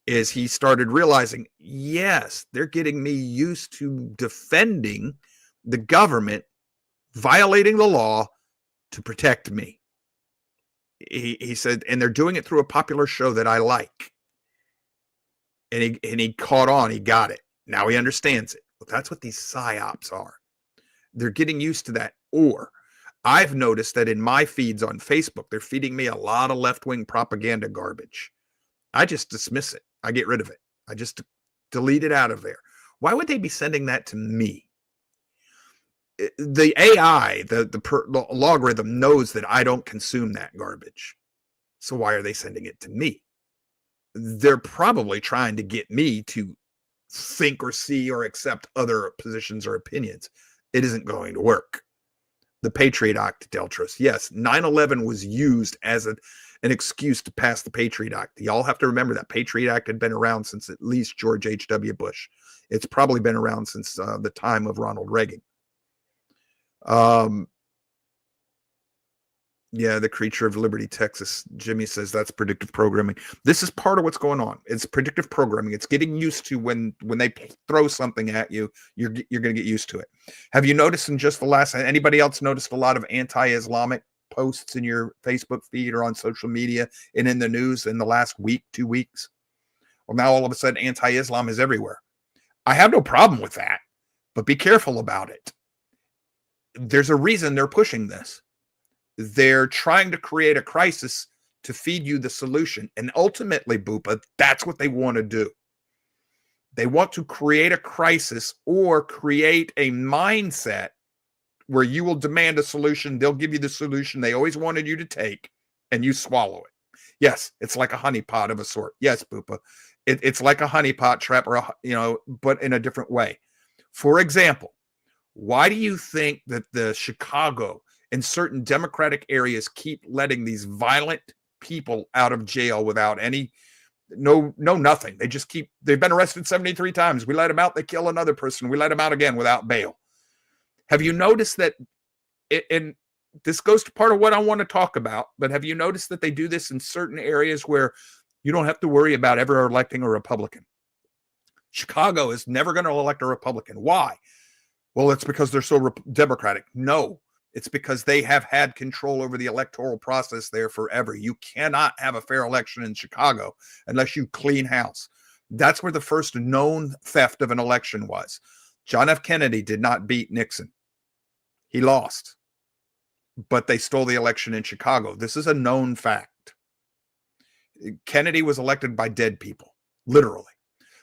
Is he started realizing, yes, they're getting me used to defending the government violating the law to protect me. He said, and they're doing it through a popular show that I like. And he caught on, he got it. Now he understands it. Well, that's what these psyops are. They're getting used to that. Or I've noticed that in my feeds on Facebook, they're feeding me a lot of left-wing propaganda garbage. I just dismiss it. I get rid of it. I just delete it out of there. Why would they be sending that to me? The AI, the logarithm knows that I don't consume that garbage. So why are they sending it to me? They're probably trying to get me to think or see or accept other positions or opinions. It isn't going to work. The Patriot Act, Deltros. Yes, 9/11 was used as an excuse to pass the Patriot Act. Y'all have to remember that Patriot Act had been around since at least George H.W. Bush. It's probably been around since the time of Ronald Reagan. Yeah, the Creature of Liberty, Texas. Jimmy says that's predictive programming. This is part of what's going on. It's predictive programming. It's getting used to when they throw something at you, you're going to get used to it. Have you noticed in just the last, anybody else noticed a lot of anti-Islamic posts in your Facebook feed or on social media and in the news in the last week, 2 weeks? Well, now all of a sudden anti-Islam is everywhere. I have no problem with that, but be careful about it. There's a reason they're pushing this. They're trying to create a crisis to feed you the solution. And ultimately, Boopa, that's what they want to do. They want to create a crisis or create a mindset where you will demand a solution. They'll give you the solution they always wanted you to take, and you swallow it. Yes, it's like a honeypot of a sort. Yes, Boopa. It's like a honeypot trap, but in a different way. For example, why do you think that the Chicago and certain Democratic areas keep letting these violent people out of jail without nothing? They've been arrested 73 times. We let them out, they kill another person. We let them out again without bail. Have you noticed that, and this goes to part of what I want to talk about, but have you noticed that they do this in certain areas where you don't have to worry about ever electing a Republican? Chicago is never going to elect a Republican. Why? Well, it's because they're so Democratic. No, it's because they have had control over the electoral process there forever. You cannot have a fair election in Chicago unless you clean house. That's where the first known theft of an election was. John F. Kennedy did not beat Nixon. He lost, but they stole the election in Chicago. This is a known fact. Kennedy was elected by dead people, literally.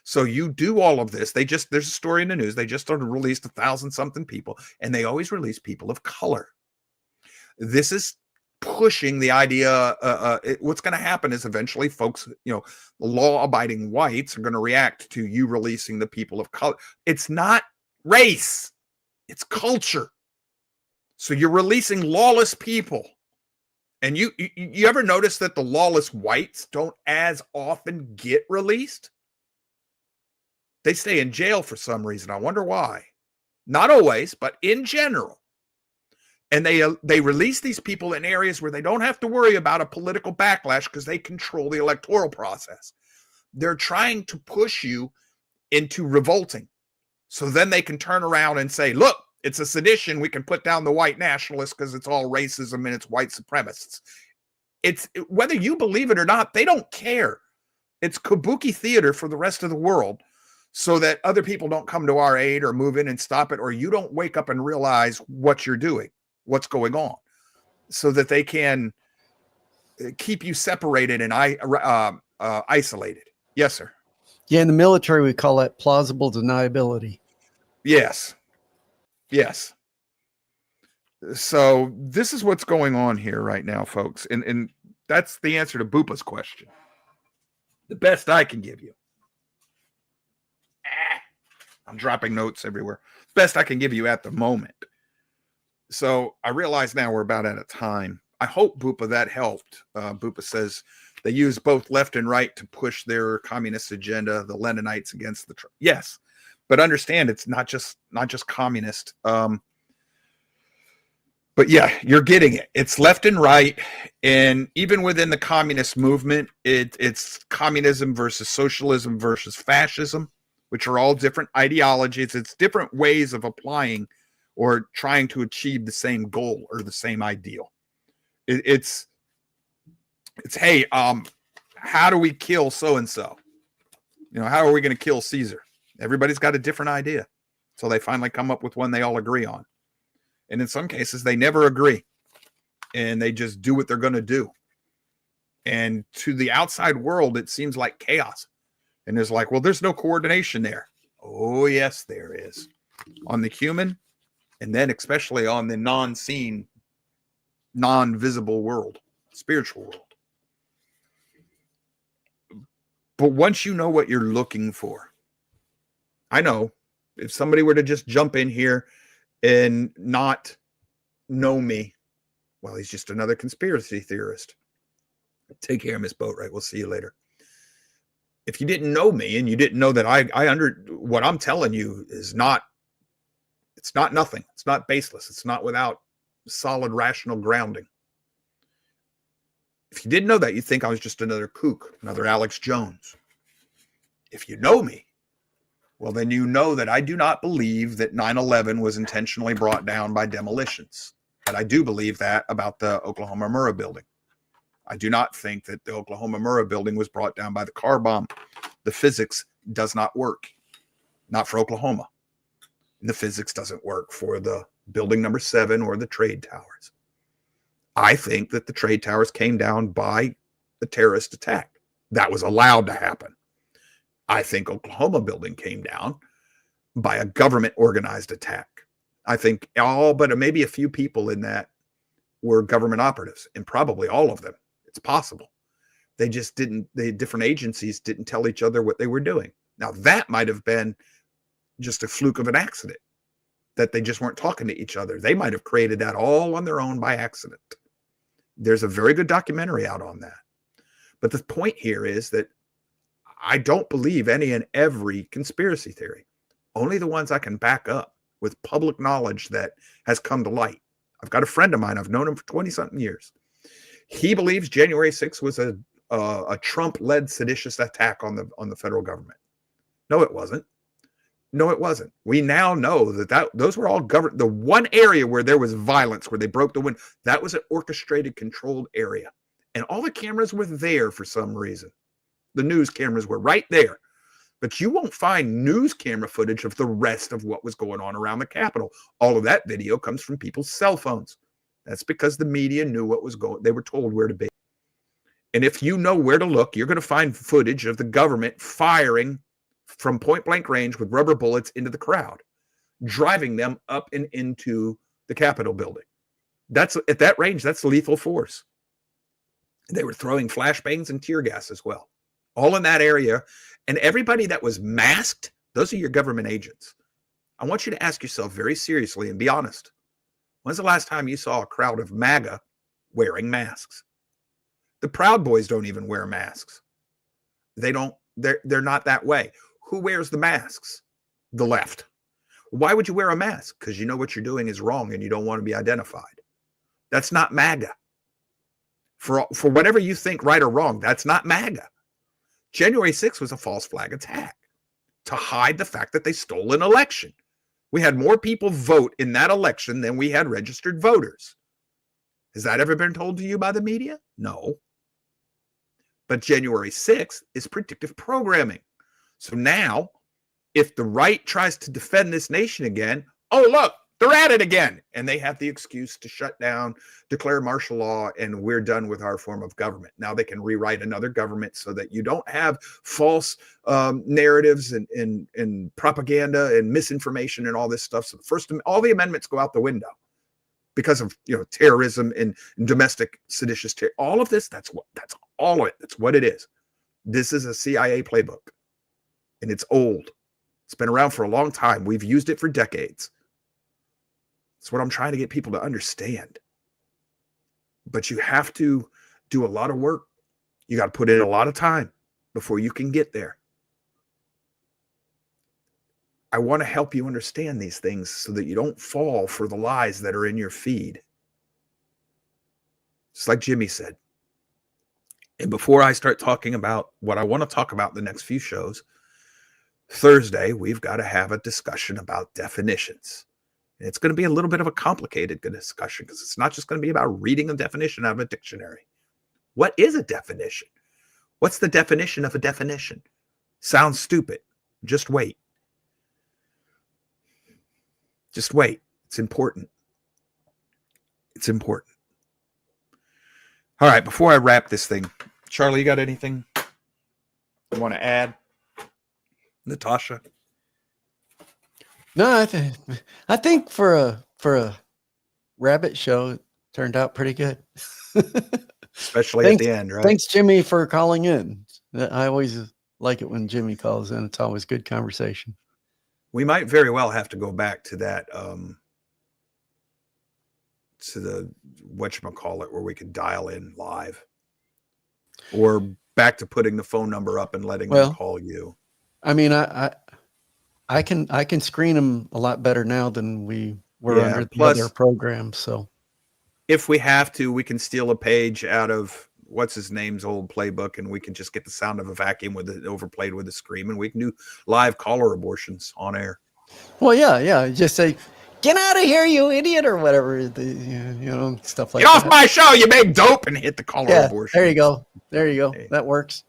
So you do all of this. There's a story in the news. They just started released 1,000-something people, and they always release people of color. This is pushing the idea. What's going to happen is eventually folks, law-abiding whites are going to react to you releasing the people of color. It's not race. It's culture. So you're releasing lawless people. And you ever notice that the lawless whites don't as often get released? They stay in jail for some reason. I wonder why. Not always, but in general. And they release these people in areas where they don't have to worry about a political backlash because they control the electoral process. They're trying to push you into revolting. So then they can turn around and say, look, it's a sedition. We can put down the white nationalists because it's all racism and it's white supremacists. It's whether you believe it or not, they don't care. It's kabuki theater for the rest of the world so that other people don't come to our aid or move in and stop it, or you don't wake up and realize what you're doing, what's going on, so that they can keep you separated and isolated. Yes, sir. Yeah, in the military, we call that plausible deniability. Yes. Yes. So this is what's going on here right now, folks. And that's the answer to Boopa's question. The best I can give you. I'm dropping notes everywhere. Best I can give you at the moment. So I realize now we're about out of time. I hope, Boopa, that helped. Boopa says they use both left and right to push their communist agenda, the Leninites against the... Yes. But understand, it's not just communist. But yeah, you're getting it. It's left and right. And even within the communist movement, it's communism versus socialism versus fascism, which are all different ideologies. It's different ways of applying or trying to achieve the same goal or the same ideal. It's hey, how do we kill so-and-so? How are we going to kill Caesar? Everybody's got a different idea. So they finally come up with one they all agree on. And in some cases, they never agree. And they just do what they're going to do. And to the outside world, it seems like chaos. And there's like, well, there's no coordination there. Oh, yes, there is. On the human, and then especially on the non-seen, non-visible world, spiritual world. But once you know what you're looking for, I know if somebody were to just jump in here and not know me, well, he's just another conspiracy theorist. Take care, Miss Boatwright. We'll see you later. If you didn't know me and you didn't know that what I'm telling you is not, it's not nothing. It's not baseless. It's not without solid rational grounding. If you didn't know that, you'd think I was just another kook, another Alex Jones. If you know me, well, then you know that I do not believe that 9/11 was intentionally brought down by demolitions. But I do believe that about the Oklahoma Murrah building. I do not think that the Oklahoma Murrah building was brought down by the car bomb. The physics does not work. Not for Oklahoma. And the physics doesn't work for the building number 7 or the trade towers. I think that the trade towers came down by the terrorist attack. That was allowed to happen. I think Oklahoma building came down by a government organized attack. I think all but maybe a few people in that were government operatives, and probably all of them. It's possible. They just didn't, different agencies didn't tell each other what they were doing. Now that might have been just a fluke of an accident, that they just weren't talking to each other. They might have created that all on their own by accident. There's a very good documentary out on that. But the point here is that I don't believe any and every conspiracy theory, only the ones I can back up with public knowledge that has come to light. I've got a friend of mine, I've known him for 20-something years. He believes January 6th was a Trump-led seditious attack on the federal government. No, it wasn't. No, it wasn't. We now know that those were all governed. The one area where there was violence, where they broke the window, that was an orchestrated, controlled area. And all the cameras were there for some reason. The news cameras were right there. But you won't find news camera footage of the rest of what was going on around the Capitol. All of that video comes from people's cell phones. That's because the media knew what was going. They were told where to be. And if you know where to look, you're going to find footage of the government firing from point blank range with rubber bullets into the crowd, driving them up and into the Capitol building. That's at that range. That's lethal force. They were throwing flashbangs and tear gas as well, all in that area. And everybody that was masked, those are your government agents. I want you to ask yourself very seriously and be honest. When's the last time you saw a crowd of MAGA wearing masks? The Proud Boys don't even wear masks. They're not that way. Who wears the masks? The left. Why would you wear a mask? Because you know what you're doing is wrong and you don't want to be identified. That's not MAGA. For whatever you think right or wrong, that's not MAGA. January 6th was a false flag attack to hide the fact that they stole an election. We had more people vote in that election than we had registered voters. Has that ever been told to you by the media? No. But January 6th is predictive programming. So now, if the right tries to defend this nation again, oh, look, they're at it again. And they have the excuse to shut down, declare martial law, and we're done with our form of government. Now they can rewrite another government so that you don't have false narratives and propaganda and misinformation and all this stuff. So first, all the amendments go out the window because of terrorism and domestic seditious terror. All of this, that's all of it. That's what it is. This is a CIA playbook. And it's old. It's been around for a long time. We've used it for decades. It's what I'm trying to get people to understand. But you have to do a lot of work. You got to put in a lot of time before you can get there. I want to help you understand these things so that you don't fall for the lies that are in your feed. Just like Jimmy said. And before I start talking about what I want to talk about the next few shows, Thursday, we've got to have a discussion about definitions. And it's going to be a little bit of a complicated discussion because it's not just going to be about reading a definition out of a dictionary. What is a definition? What's the definition of a definition? Sounds stupid. Just wait. Just wait. It's important. It's important. All right, before I wrap this thing, Charlie, you got anything you want to add? Natasha? No, I think for a rabbit show, it turned out pretty good. Especially at the end, right? Thanks, Jimmy, for calling in. I always like it when Jimmy calls in. It's always good conversation. We might very well have to go back to that, to the whatchamacallit, where we could dial in live. Or back to putting the phone number up and letting them call you. I mean, I can screen them a lot better now than we were under the other program. So if we have to, we can steal a page out of what's his name's old playbook, and we can just get the sound of a vacuum with it overplayed with a scream, and we can do live caller abortions on air. Well, yeah. Just say, "Get out of here, you idiot," or whatever. Stuff like that. Get off my show, you big dope, and hit the caller abortion. There you go. Hey. That works.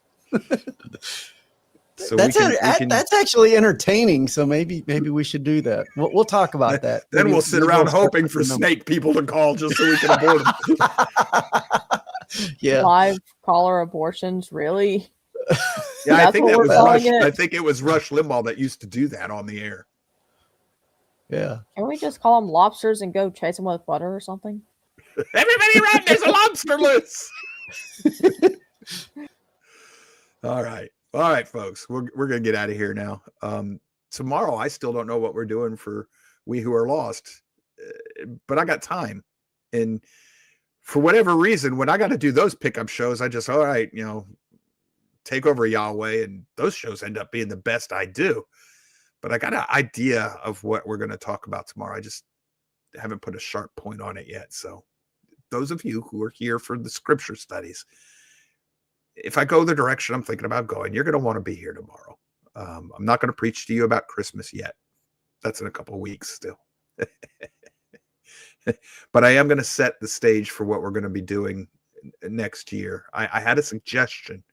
So that's actually entertaining. So maybe we should do that. We'll talk about that. Then we'll sit around hoping for snake people to call just so we can abort them. Yeah. Live caller abortions, really? Yeah, I think that was Rush. I think it was Rush Limbaugh that used to do that on the air. Yeah. Can we just call them lobsters and go chase them with butter or something? Everybody run! There's a lobster loose. All right, folks. We're gonna get out of here now. Tomorrow, I still don't know what we're doing for We Who Are Lost, but I got time. And for whatever reason, when I got to do those pickup shows, I just take over Yahweh, and those shows end up being the best I do. But I got an idea of what we're going to talk about tomorrow. I just haven't put a sharp point on it yet. So those of you who are here for the scripture studies, if I go the direction I'm thinking about going, you're going to want to be here tomorrow. I'm not going to preach to you about Christmas yet. That's in a couple of weeks still. But I am going to set the stage for what we're going to be doing next year. I had a suggestion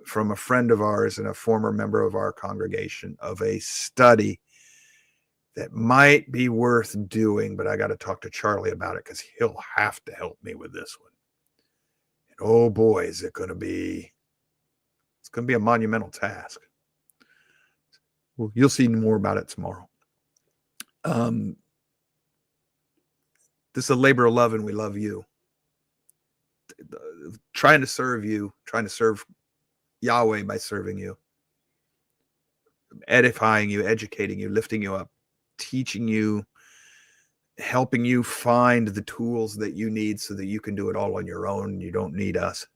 from a friend of ours and a former member of our congregation of a study that might be worth doing, but I got to talk to Charlie about it because he'll have to help me with this one. And oh boy, is it going to be, it's going to be a monumental task. Well, you'll see more about it tomorrow. This is a labor of love, and we love you. Trying to serve you, trying to serve Yahweh by serving you, edifying you, educating you, lifting you up, teaching you, helping you find the tools that you need so that you can do it all on your own. You don't need us.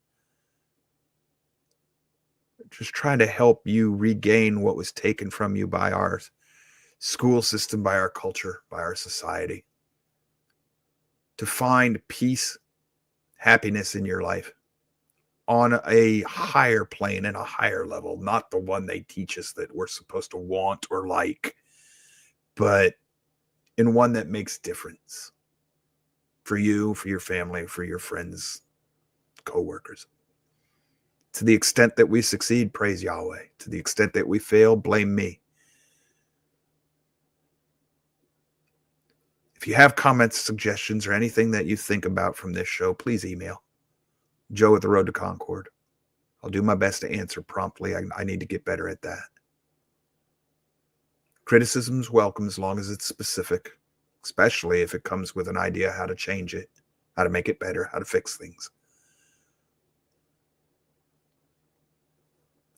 Just trying to help you regain what was taken from you by our school system, by our culture, by our society. To find peace, happiness in your life on a higher plane and a higher level, not the one they teach us that we're supposed to want or like, but in one that makes difference for you, for your family, for your friends, co-workers. To the extent that we succeed, praise Yahweh. To the extent that we fail, blame me. If you have comments, suggestions, or anything that you think about from this show, please email Joe at the Road to Concord. I'll do my best to answer promptly. I need to get better at that. Criticism's welcome as long as it's specific, especially if it comes with an idea how to change it, how to make it better, how to fix things.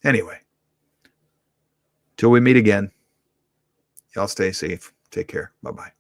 Anyway, till we meet again, y'all stay safe. Take care. Bye-bye.